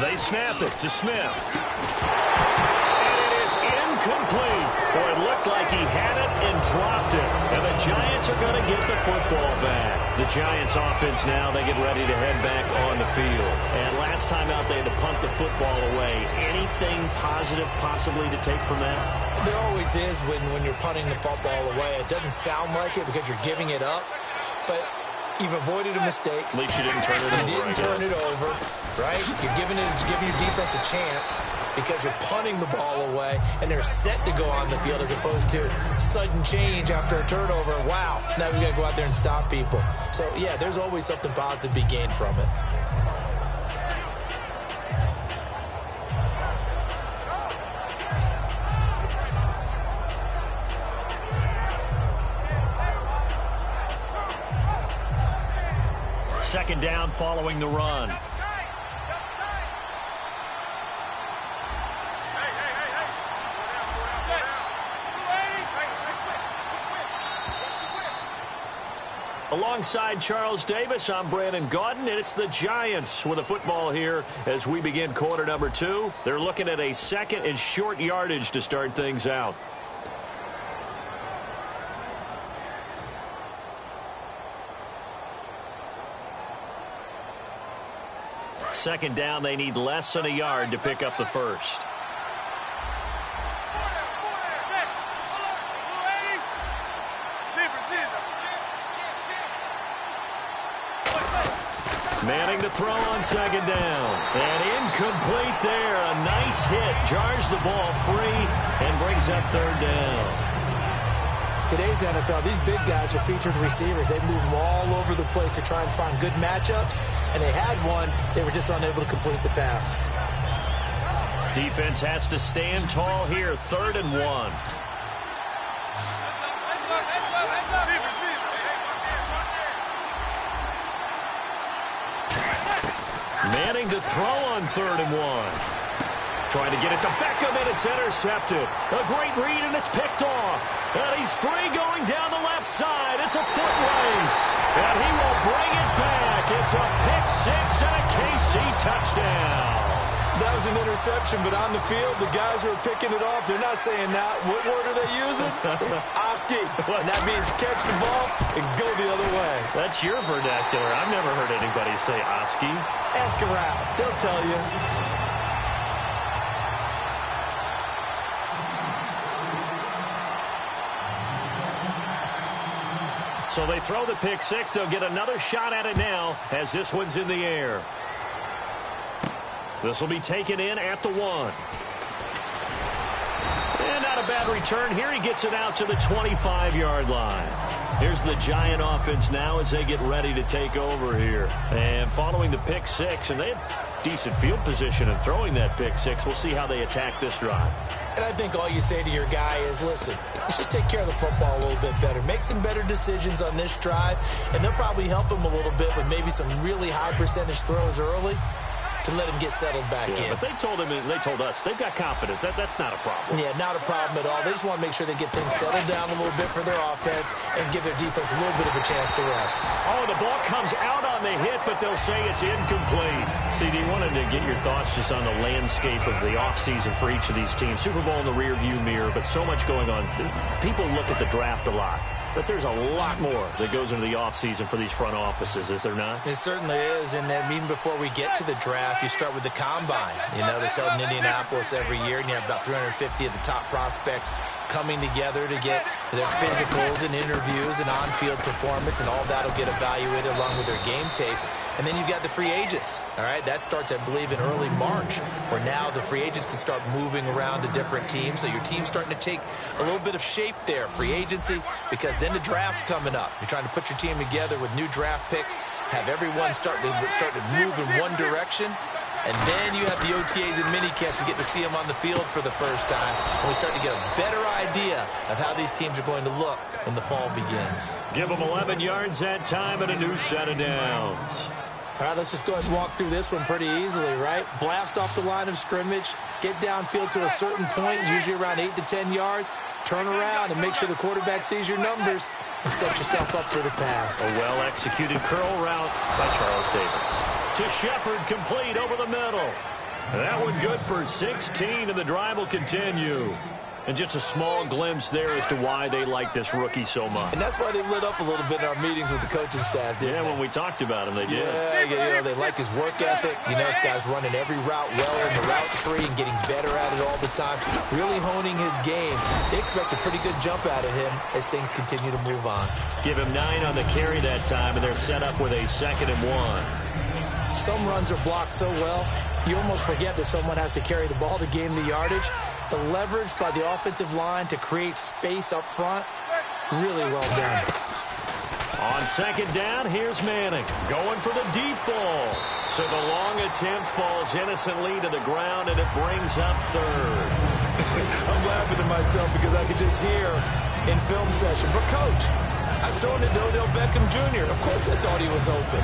They snap it to Smith. And it is incomplete. Boy, it looked like he had it and dropped it. And the Giants are going to get the football back. The Giants offense now, they get ready to head back on the field. And last time out, they had to punt the football away. Anything positive possibly to take from that? There always is when you're punting the football away. It doesn't sound like it because you're giving it up. But you've avoided a mistake. At least you didn't turn it over. You didn't turn it over, right? You're giving your defense a chance because you're punting the ball away, and they're set to go on the field as opposed to sudden change after a turnover. Wow, now we got to go out there and stop people. So, yeah, there's always something positive to be gained from it. Second down following the run. Alongside Charles Davis, I'm Brandon Gaudin, and it's the Giants with a football here as we begin quarter number 2. They're looking at a second and short yardage to start things out. Second down, they need less than a yard to pick up the first. Manning to throw on second down. And incomplete there. A nice hit. Jars the ball free and brings up third down. Today's NFL, these big guys are featured receivers. They move all over the place to try and find good matchups. And they had one. They were just unable to complete the pass. Defense has to stand tall here. 3rd and 1. Manning to throw on 3rd and 1. Trying to get it to Beckham, and it's intercepted. A great read, and it's picked off. And he's free going down the left side. It's a foot race. And he will bring it back. It's a pick 6 and a KC touchdown. That was an interception, but on the field, the guys who are picking it off, they're not saying that. What word are they using? It's Oski. And that means catch the ball and go the other way. That's your vernacular. I've never heard anybody say Oski. Ask around. They'll tell you. So they throw the pick 6. They'll get another shot at it now as this one's in the air. This will be taken in at the 1. And not a bad return here. He gets it out to the 25-yard line. Here's the Giant offense now as they get ready to take over here. And following the pick 6, and they have decent field position in throwing that pick 6. We'll see how they attack this drive. And I think all you say to your guy is, listen, let's just take care of the football a little bit better. Make some better decisions on this drive, and they'll probably help him a little bit with maybe some really high percentage throws early to let him get settled back in. But they told him, and they told us, they've got confidence. That's not a problem. Yeah, not a problem at all. They just want to make sure they get things settled down a little bit for their offense and give their defense a little bit of a chance to rest. Oh, the ball comes out on the hit, but they'll say it's incomplete. CD, wanted to get your thoughts just on the landscape of the offseason for each of these teams. Super Bowl in the rearview mirror, but so much going on. People look at the draft a lot. But there's a lot more that goes into the offseason for these front offices, is there not? It certainly is, and then even before we get to the draft, you start with the combine. You know, that's held in Indianapolis every year, and you have about 350 of the top prospects coming together to get their physicals and interviews and on-field performance, and all that will get evaluated along with their game tape. And then you've got the free agents, all right? That starts, I believe, in early March, where now the free agents can start moving around to different teams. So your team's starting to take a little bit of shape there, free agency, because then the draft's coming up. You're trying to put your team together with new draft picks, have everyone start to move in one direction. And then you have the OTAs and minicamps. You get to see them on the field for the first time. And we start to get a better idea of how these teams are going to look when the fall begins. Give them 11 yards that time and a new set of downs. All right, let's just go ahead and walk through this one pretty easily, right? Blast off the line of scrimmage, get downfield to a certain point, usually around 8 to 10 yards, turn around and make sure the quarterback sees your numbers and set yourself up for the pass. A well-executed curl route by Charles Davis. To Shepard, complete over the middle. And that one good for 16, and the drive will continue. And just a small glimpse there as to why they like this rookie so much. And that's why they lit up a little bit in our meetings with the coaching staff, didn't they? When we talked about him, they did. Yeah, you know, they like his work ethic. You know, this guy's running every route well in the route tree and getting better at it all the time, really honing his game. They expect a pretty good jump out of him as things continue to move on. Give him 9 on the carry that time, and they're set up with a 2nd and 1. Some runs are blocked so well, you almost forget that someone has to carry the ball to gain the yardage. The leverage by the offensive line to create space up front, really well done. On 2nd down, here's Manning going for the deep ball. So the long attempt falls innocently to the ground, and it brings up 3rd. I'm laughing to myself because I could just hear in film session, but Coach, I was throwing it to Odell Beckham Jr. Of course I thought he was open.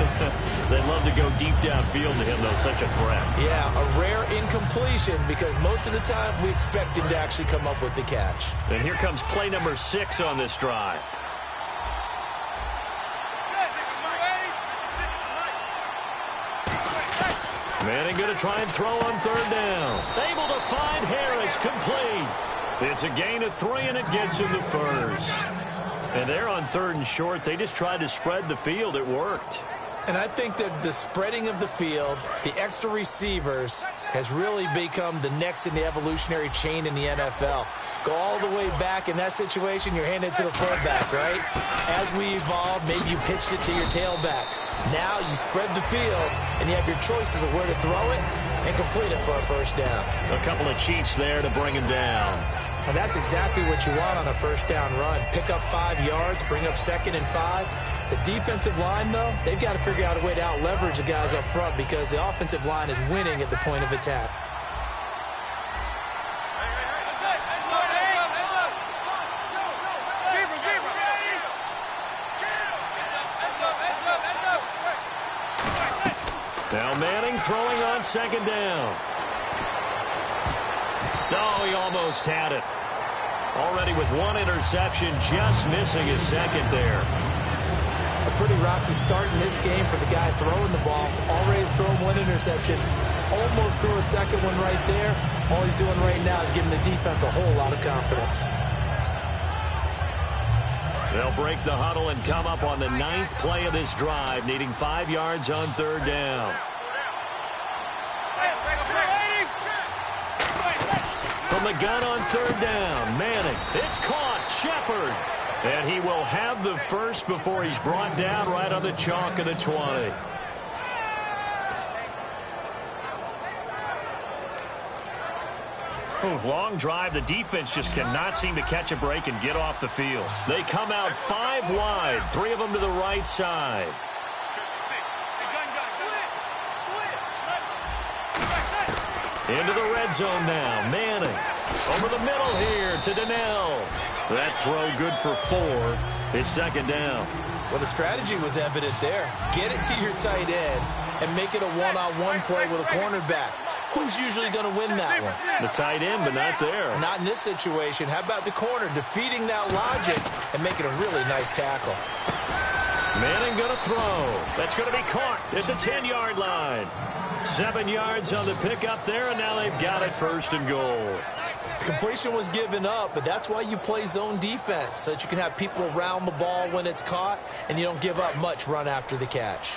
They'd love to go deep downfield to him, though. Such a threat. Yeah, a rare incompletion because most of the time we expect him to actually come up with the catch. And here comes play number 6 on this drive. Manning going to try and throw on third down. Able to find Harris, complete. It's a gain of 3, and it gets him to first. And they're on 3rd and short. They just tried to spread the field. It worked. And I think that the spreading of the field, the extra receivers, has really become the next in the evolutionary chain in the NFL. Go all the way back in that situation, you're handing it to the fullback, right? As we evolved, maybe you pitched it to your tailback. Now you spread the field, and you have your choices of where to throw it and complete it for a first down. A couple of cheats there to bring him down. And that's exactly what you want on a first down run. Pick up 5 yards, bring up 2nd and 5. The defensive line, though, they've got to figure out a way to out-leverage the guys up front because the offensive line is winning at the point of attack. Now Manning throwing on 2nd down. No, he almost had it. Already with 1 interception, just missing his 2nd there. A pretty rocky start in this game for the guy throwing the ball. Already has thrown 1 interception. Almost threw a 2nd one right there. All he's doing right now is giving the defense a whole lot of confidence. They'll break the huddle and come up on the 9th play of this drive, needing 5 yards on 3rd down. From the gun on 3rd down, Manning. It's caught, Shepard. And he will have the first before he's brought down right on the chalk of the 20. Long drive. The defense just cannot seem to catch a break and get off the field. They come out 5 wide, 3 of them to the right side. Into the red zone now. Manning over the middle here to Donnell. That throw good for 4. It's 2nd down. Well, the strategy was evident there. Get it to your tight end and make it a one-on-one play with a cornerback. Who's usually going to win that one? The tight end, but not there. Not in this situation. How about the corner defeating that logic and making a really nice tackle? Manning going to throw. That's going to be caught at the 10-yard line. 7 yards on the pickup there, and now they've got it 1st and goal. The completion was given up, but that's why you play zone defense, so that you can have people around the ball when it's caught, and you don't give up much run after the catch.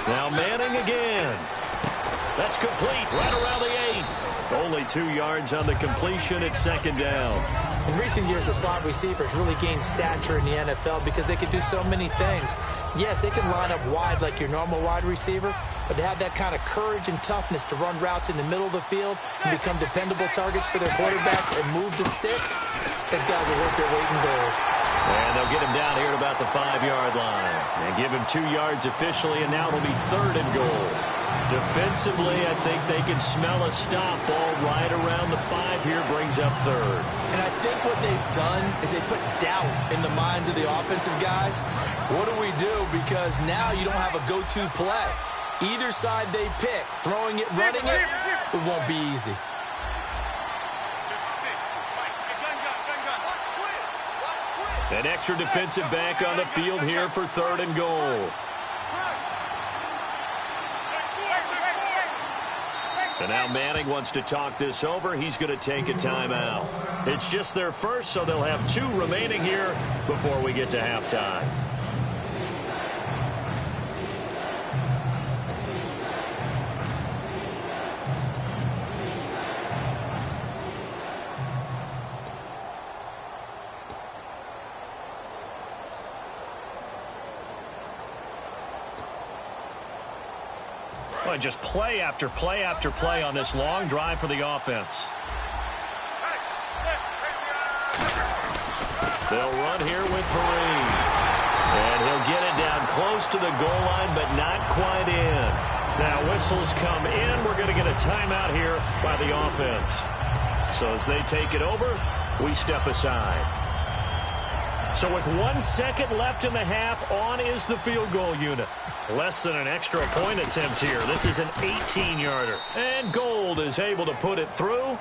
Now Manning again. That's complete right around the 8. Only 2 yards on the completion at 2nd down. In recent years, the slot receivers really gained stature in the NFL because they can do so many things. Yes, they can line up wide like your normal wide receiver, but to have that kind of courage and toughness to run routes in the middle of the field and become dependable targets for their quarterbacks and move the sticks, those guys are worth their weight in gold. And they'll get him down here at about the 5-yard line. And give him 2 yards officially, and now it'll be 3rd and goal. Defensively, I think they can smell a stop. Ball right around the 5 here, brings up 3rd. And I think what they've done is they put doubt in the minds of the offensive guys. What do we do? Because now you don't have a go-to play. Either side they pick, throwing it, running it, it won't be easy. An extra defensive back on the field here for 3rd and goal. And now Manning wants to talk this over. He's going to take a timeout. It's just their first, so they'll have 2 remaining here before we get to halftime. Well, just play after play after play on this long drive for the offense. They'll run here with Vereen. And he'll get it down close to the goal line, but not quite in. Now whistles come in. We're going to get a timeout here by the offense. So as they take it over, we step aside. So with 1 second left in the half, on is the field goal unit. Less than an extra point attempt here. This is an 18-yarder. And Gold is able to put it through.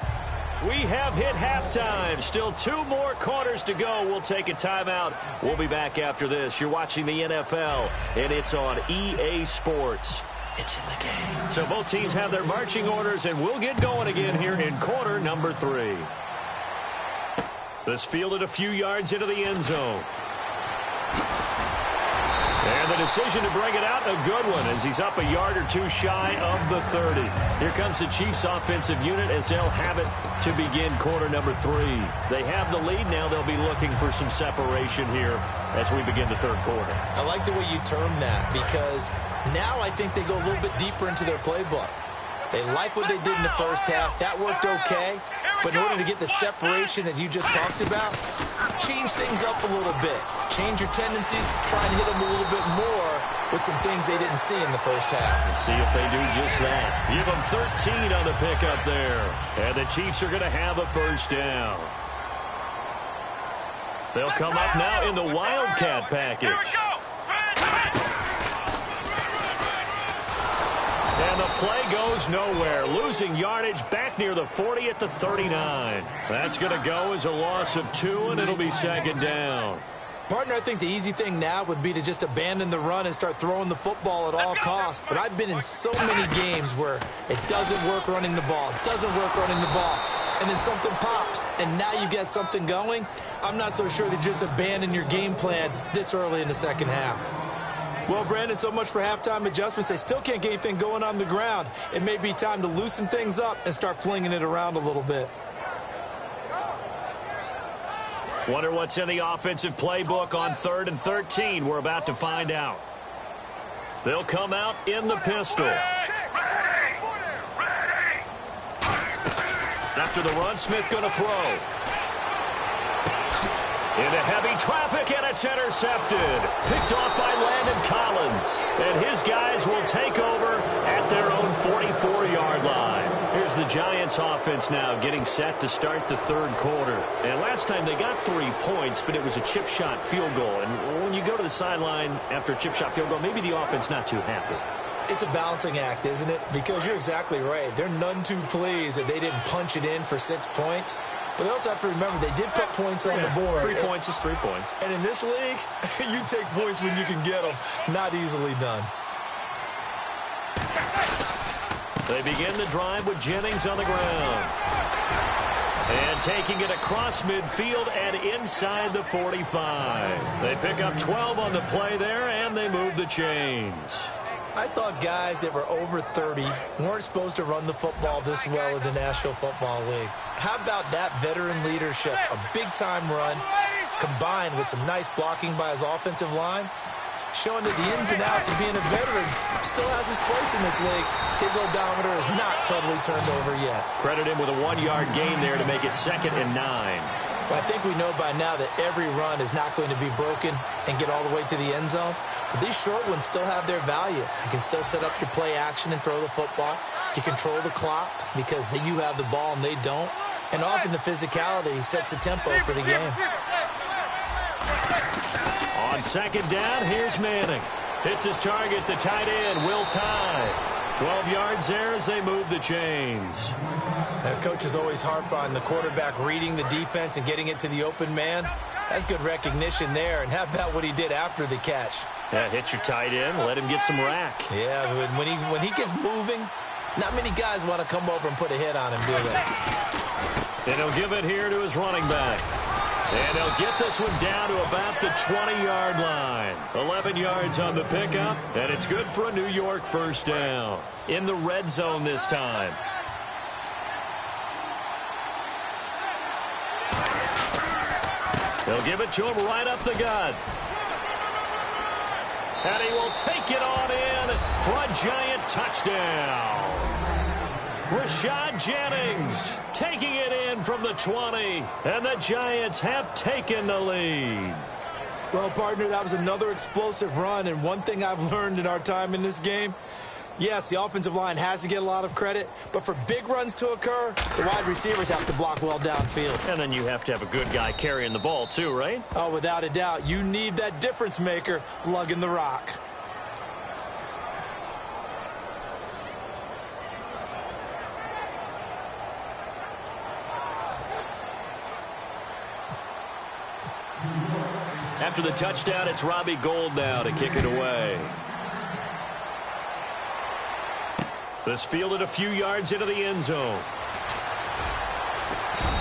We have hit halftime. Still 2 more quarters to go. We'll take a timeout. We'll be back after this. You're watching the NFL, and it's on EA Sports. It's in the game. So both teams have their marching orders, and we'll get going again here in quarter number 3. This fielded a few yards into the end zone. And the decision to bring it out, a good one, as he's up a yard or 2 shy of the 30. Here comes the Chiefs offensive unit as they'll have it to begin quarter number 3. They have the lead. Now they'll be looking for some separation here as we begin the third quarter. I like the way you term that, because now I think they go a little bit deeper into their playbook. They like what they did in the first half. That worked okay. But in order to get the separation that you just talked about, change things up a little bit. Change your tendencies. Try and hit them a little bit more with some things they didn't see in the first half. See if they do just that. Give them 13 on the pickup there. And the Chiefs are going to have a first down. They'll come up now in the Wildcat package. And the play goes nowhere. Losing yardage back near the 40 at the 39. That's going to go as a loss of 2, and it'll be second down. Partner, I think the easy thing now would be to just abandon the run and start throwing the football at all costs. But I've been in so many games where it doesn't work running the ball. It doesn't work running the ball. And then something pops, and now you get something going. I'm not so sure to just abandon your game plan this early in the second half. Well, Brandon, so much for halftime adjustments. They still can't get anything going on the ground. It may be time to loosen things up and start flinging it around a little bit. Wonder what's in the offensive playbook on 3rd and 13. We're about to find out. They'll come out in the pistol. After the run, Smith going to throw. Into heavy traffic, and it's intercepted. Picked off by Landon Collins. And his guys will take over at their own 44-yard line. Here's the Giants offense now getting set to start the third quarter. And last time they got 3 points, but it was a chip shot field goal. And when you go to the sideline after a chip shot field goal, maybe the offense not too happy. It's a balancing act, isn't it? Because you're exactly right. They're none too pleased that they didn't punch it in for 6 points. But they also have to remember they did put points on the board. 3 points is 3 points. And in this league, you take points when you can get them. Not easily done. They begin the drive with Jennings on the ground. And taking it across midfield and inside the 45. They pick up 12 on the play there, and they move the chains. I thought guys that were over 30 weren't supposed to run the football this well in the National Football League. How about that veteran leadership? A big-time run combined with some nice blocking by his offensive line, showing that the ins and outs of being a veteran still has his place in this league. His odometer is not totally turned over yet. Credit him with a 1-yard gain there to make it 2nd and 9. But I think we know by now that every run is not going to be broken and get all the way to the end zone. But these short ones still have their value. You can still set up your play action and throw the football. You control the clock because you have the ball and they don't. And often the physicality sets the tempo for the game. On 2nd down, here's Manning. Hits his target, the tight end, Will Tye. 12 yards there as they move the chains. Coaches always harp on the quarterback reading the defense and getting it to the open man. That's good recognition there. And how about what he did after the catch? Yeah, hit your tight end, let him get some rack. Yeah, when he gets moving, not many guys want to come over and put a hit on him, do they? And he'll give it here to his running back. And he'll get this one down to about the 20-yard line. 11 yards on the pickup, and it's good for a New York first down. In the red zone this time. They'll give it to him right up the gut. And he will take it on in for a Giant touchdown. Rashad Jennings taking it in from the 20. And the Giants have taken the lead. Well, partner, that was another explosive run. And one thing I've learned in our time in this game, Yes, the offensive line has to get a lot of credit, but for big runs to occur, the wide receivers have to block well downfield. And then you have to have a good guy carrying the ball too, right? Oh, without a doubt. You need that difference maker lugging the rock. After the touchdown, it's Robbie Gould now to kick it away. This fielded a few yards into the end zone.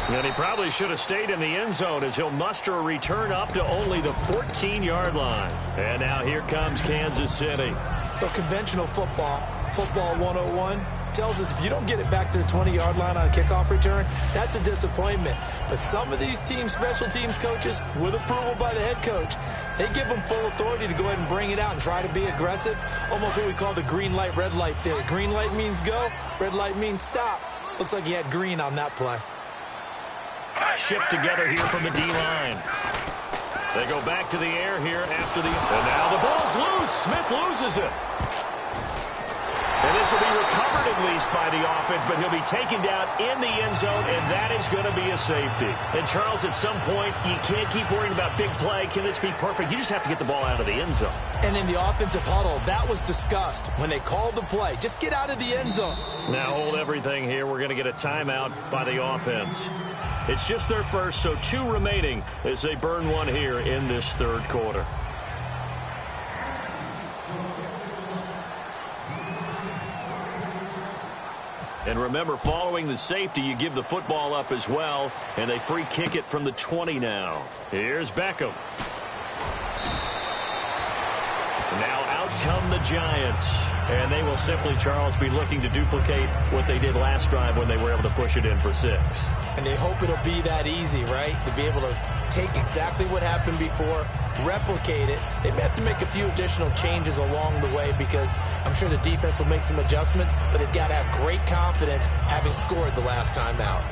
And he probably should have stayed in the end zone as he'll muster a return up to only the 14-yard line. And now here comes Kansas City. The conventional football 101, tells us if you don't get it back to the 20-yard line on a kickoff return, that's a disappointment. But some of these teams, special teams coaches, with approval by the head coach, they give them full authority to go ahead and bring it out and try to be aggressive. Almost what we call the green light, red light theory. Green light means go, red light means stop. Looks like he had green on that play. Shift together here from the D-line. They go back to the air here after the... And now the ball's loose. Smith loses it. And this will be recovered at least by the offense, but he'll be taken down in the end zone, and that is going to be a safety. And, Charles, at some point, you can't keep worrying about big play. Can this be perfect? You just have to get the ball out of the end zone. And in the offensive huddle, that was discussed when they called the play. Just get out of the end zone. Now hold everything here. We're going to get a timeout by the offense. It's just their first, so 2 remaining as they burn one here in this third quarter. And remember, following the safety, you give the football up as well, and they free kick it from the 20 now. Here's Beckham. Now out come the Giants. And they will simply, Charles, be looking to duplicate what they did last drive when they were able to push it in for 6. And they hope it'll be that easy, right? To be able to take exactly what happened before, replicate it. They may have to make a few additional changes along the way because I'm sure the defense will make some adjustments, but they've got to have great confidence having scored the last time out.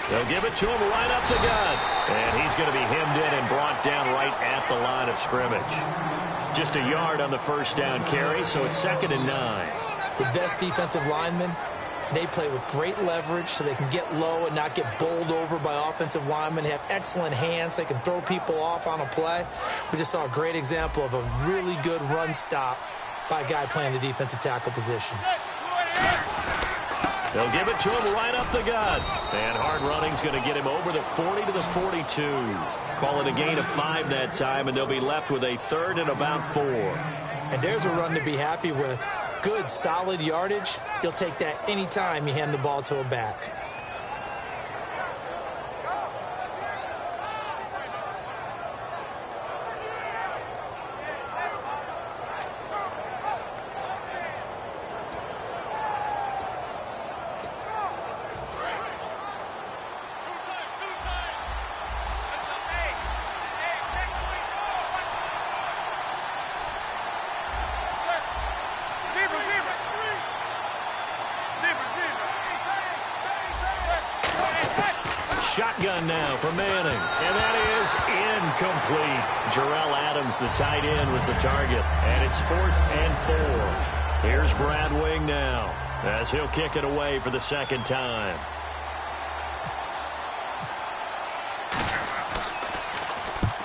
They'll give it to him right up the gut. And he's going to be hemmed in and brought down right at the line of scrimmage. Just a yard on the first down carry, so it's 2nd and 9. The best defensive linemen, they play with great leverage so they can get low and not get bowled over by offensive linemen. They have excellent hands. They can throw people off on a play. We just saw a great example of a really good run stop by a guy playing the defensive tackle position. They'll give it to him right up the gut. And hard running's going to get him over the 40 to the 42. Call it a gain of 5 that time, and they'll be left with a 3rd and about 4. And there's a run to be happy with. Good, solid yardage. You'll take that anytime you hand the ball to a back. Shotgun now for Manning, and that is incomplete. Jarrell Adams, the tight end, was the target, and it's 4th and 4. Here's Brad Wing now as he'll kick it away for the 2nd time.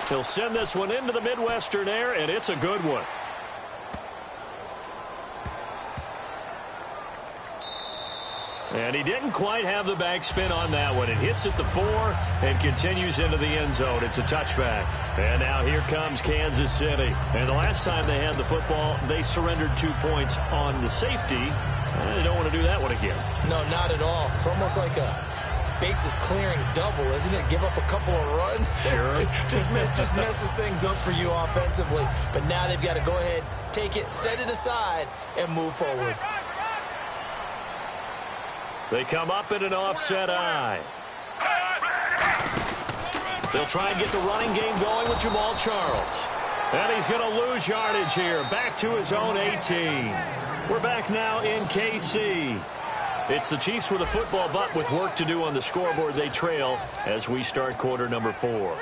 He'll send this one into the Midwestern air, and it's a good one. And he didn't quite have the backspin on that one. It hits at the 4 and continues into the end zone. It's a touchback. And now here comes Kansas City. And the last time they had the football, they surrendered 2 points on the safety. And they don't want to do that one again. No, not at all. It's almost like a bases clearing double, isn't it? Give up a couple of runs. Sure. just messes things up for you offensively. But now they've got to go ahead, take it, set it aside, and move forward. They come up in an offset eye. They'll try and get the running game going with Jamal Charles. And he's going to lose yardage here. Back to his own 18. We're back now in KC. It's the Chiefs with a football, but with work to do on the scoreboard, they trail as we start quarter number 4.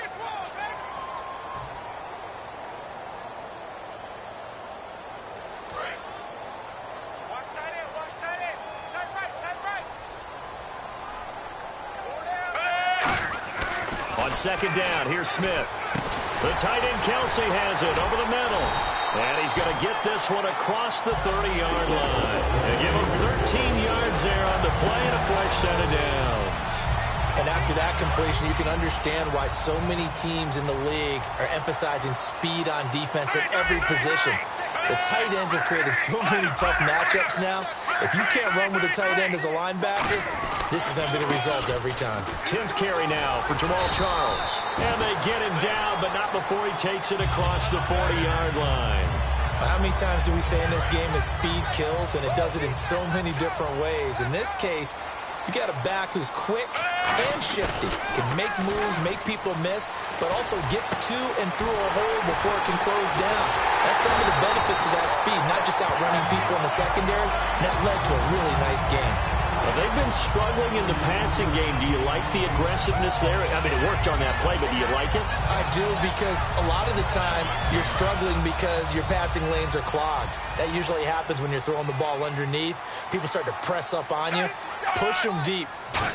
On second down, here's Smith. The tight end Kelsey has it over the middle. And he's going to get this one across the 30-yard line. And give him 13 yards there on the play and a fresh set of downs. And after that completion, you can understand why so many teams in the league are emphasizing speed on defense at every position. The tight ends have created so many tough matchups now. If you can't run with a tight end as a linebacker, this is going to be the result every time. 10th carry now for Jamal Charles. And they get him down, but not before he takes it across the 40-yard line. How many times do we say in this game that speed kills, and it does it in so many different ways? In this case, you got a back who's quick and shifty, can make moves, make people miss, but also gets to and through a hole before it can close down. That's some of the benefits of that speed, not just outrunning people in the secondary. And that led to a really nice game. Well, they've been struggling in the passing game. Do you like the aggressiveness there? I mean, it worked on that play, but do you like it? I do, because a lot of the time you're struggling because your passing lanes are clogged. That usually happens when you're throwing the ball underneath. People start to press up on you. Push them deep.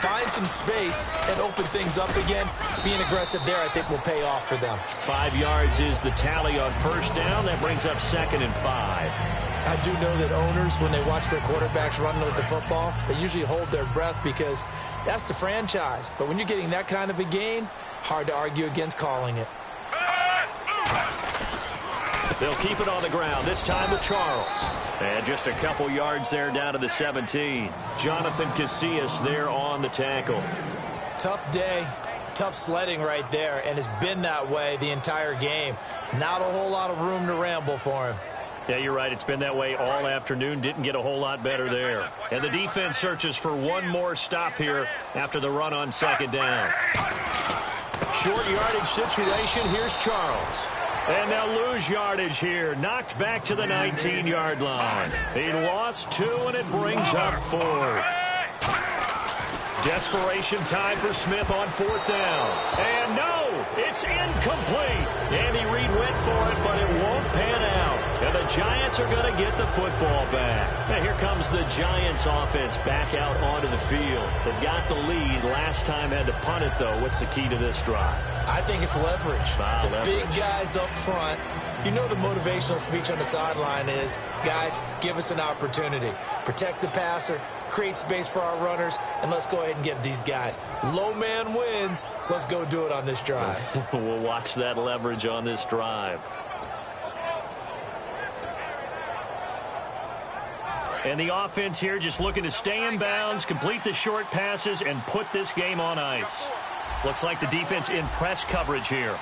Find some space and open things up again. Being aggressive there, I think, will pay off for them. 5 yards is the tally on first down. That brings up 2nd and 5. I do know that owners, when they watch their quarterbacks running with the football, they usually hold their breath because that's the franchise. But when you're getting that kind of a gain, hard to argue against calling it. They'll keep it on the ground, this time with Charles. And just a couple yards there down to the 17. Jonathan Casillas there on the tackle. Tough day, tough sledding right there, and it's been that way the entire game. Not a whole lot of room to ramble for him. Yeah, you're right. It's been that way all afternoon. Didn't get a whole lot better there. And the defense searches for one more stop here after the run on second down. Short yardage situation. Here's Charles. And they'll lose yardage here. Knocked back to the 19-yard line. He lost 2, and it brings up 4th. Desperation time for Smith on 4th down. And no, it's incomplete. Andy Reid went for it, but it won't pan out. And the Giants are going to get the football back. Now here comes the Giants offense back out onto the field. They've got the lead. Last time had to punt it, though. What's the key to this drive? I think it's leverage. Leverage. Big guys up front. You know the motivational speech on the sideline is, guys, give us an opportunity. Protect the passer, create space for our runners, and let's go ahead and get these guys. Low man wins. Let's go do it on this drive. We'll watch that leverage on this drive. And the offense here just looking to stay in bounds, complete the short passes, and put this game on ice. Looks like the defense in press coverage here.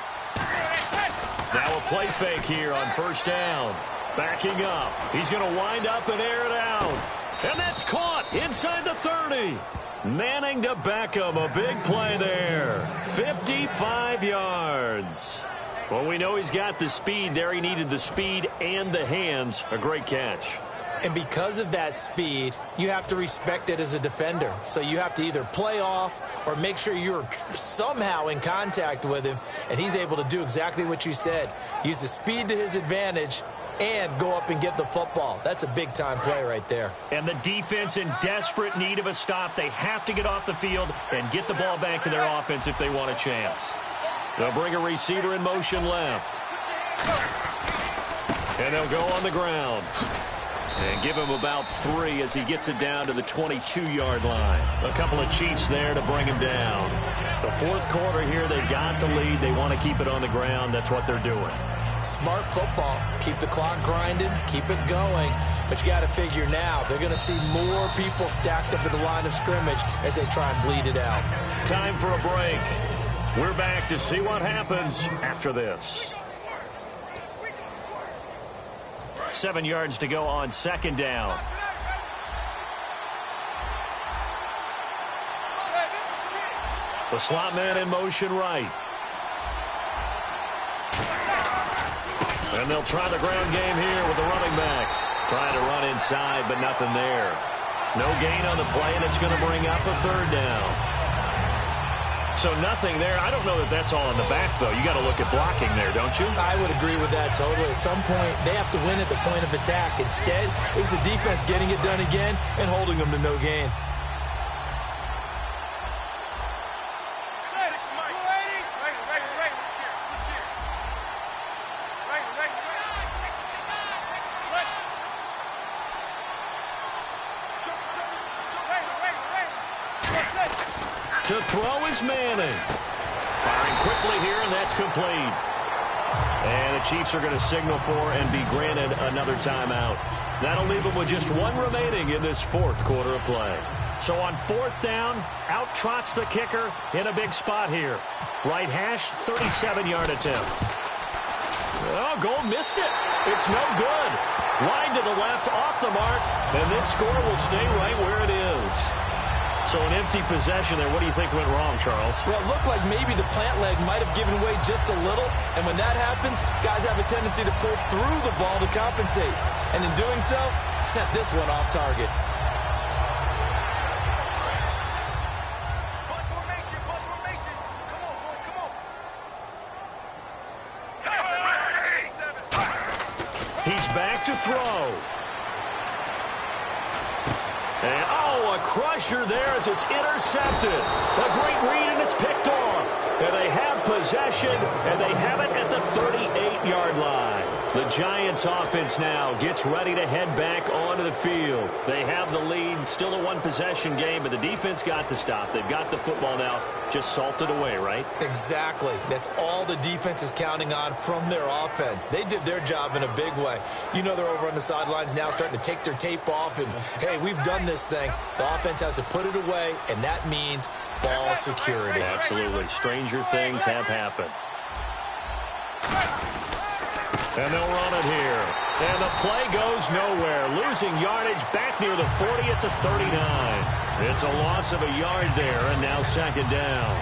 Now a play fake here on first down. Backing up. He's going to wind up and air it out. And that's caught inside the 30. Manning to Beckham. A big play there. 55 yards. Well, we know he's got the speed there. He needed the speed and the hands. A great catch. And because of that speed, you have to respect it as a defender. So you have to either play off or make sure you're somehow in contact with him. And he's able to do exactly what you said. Use the speed to his advantage and go up and get the football. That's a big-time play right there. And the defense in desperate need of a stop. They have to get off the field and get the ball back to their offense if they want a chance. They'll bring a receiver in motion left. And they'll go on the ground. And give him about 3 as he gets it down to the 22-yard line. A couple of Chiefs there to bring him down. The fourth quarter here, they've got the lead. They want to keep it on the ground. That's what they're doing. Smart football. Keep the clock grinding. Keep it going. But you got to figure now, they're going to see more people stacked up at the line of scrimmage as they try and bleed it out. Time for a break. We're back to see what happens after this. 7 yards to go on second down. The slot man in motion right. And they'll try the ground game here with the running back. Trying to run inside, but nothing there. No gain on the play, and it's going to bring up a third down. So nothing there. I don't know that that's all in the back, though. You got to look at blocking there, don't you? I would agree with that totally. At some point, they have to win at the point of attack. Instead, it's the defense getting it done again and holding them to no gain. To throw is Manning. Firing quickly here, and that's complete. And the Chiefs are going to signal for and be granted another timeout. That'll leave them with just one remaining in this fourth quarter of play. So on fourth down, out trots the kicker in a big spot here. Right hash, 37-yard attempt. Oh, goal missed it. It's no good. Wide to the left, off the mark, and this score will stay right where it is. So an empty possession there. What do you think went wrong, Charles? Well, it looked like maybe the plant leg might have given way just a little. And when that happens, guys have a tendency to pull through the ball to compensate. And in doing so, sent this one off target. He's back to throw. And, a crusher there as it's intercepted. A great read, and it's picked off. And they have possession, and they have it at the 38-yard line. The Giants offense now gets ready to head back onto the field. They have the lead, still a one-possession game, but the defense got to stop. They've got the football now, just salted away, right? Exactly. That's all the defense is counting on from their offense. They did their job in a big way. You know they're over on the sidelines now starting to take their tape off, and, hey, we've done this thing. The offense has to put it away, and that means ball security. Absolutely. Stranger things have happened. And they'll run it here. And the play goes nowhere. Losing yardage back near the 40 at the 39. It's a loss of a yard there, and now second down.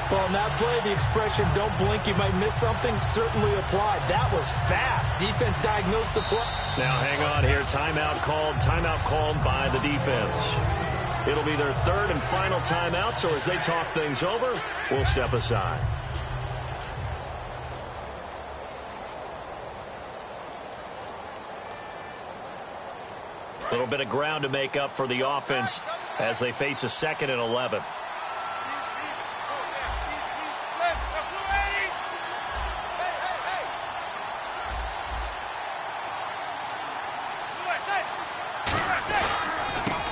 Well, in that play, the expression, don't blink, you might miss something, certainly applied. That was fast. Defense diagnosed the play. Now hang on here. Timeout called by the defense. It'll be their third and final timeout, so as they talk things over, we'll step aside. A little bit of ground to make up for the offense as they face a 2nd and 11.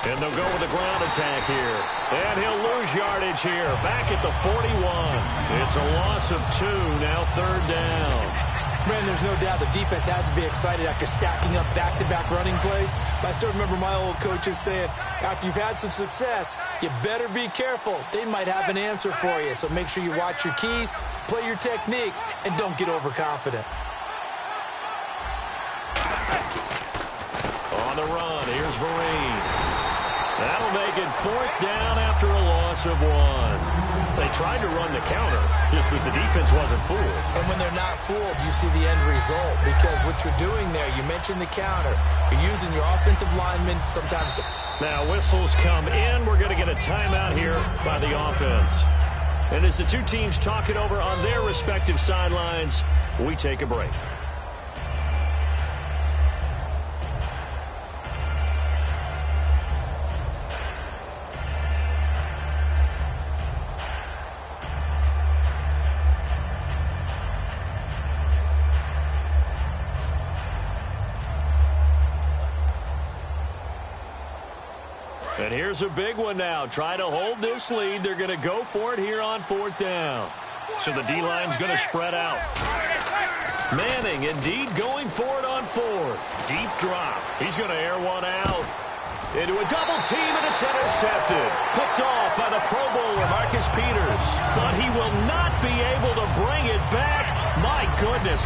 And they'll go with the ground attack here. And he'll lose yardage here. Back at the 41. It's a loss of 2. Now third down. Man, there's no doubt the defense has to be excited after stacking up back-to-back running plays. But I still remember my old coaches saying, after you've had some success, you better be careful. They might have an answer for you. So make sure you watch your keys, play your techniques, and don't get overconfident. On the run, here's Vereen. That'll make it fourth down after a loss of 1. They tried to run the counter, just that the defense wasn't fooled. And when they're not fooled, you see the end result. Because what you're doing there, you mentioned the counter. You're using your offensive linemen sometimes to... Now whistles come in. We're going to get a timeout here by the offense. And as the two teams talk it over on their respective sidelines, we take a break. And here's a big one now. Trying to hold this lead. They're going to go for it here on fourth down. So the D-line's going to spread out. Manning indeed going for it on fourth. Deep drop. He's going to air one out. Into a double team, and it's intercepted. Picked off by the Pro Bowler, Marcus Peters. But he will not be able to bring it back. My goodness.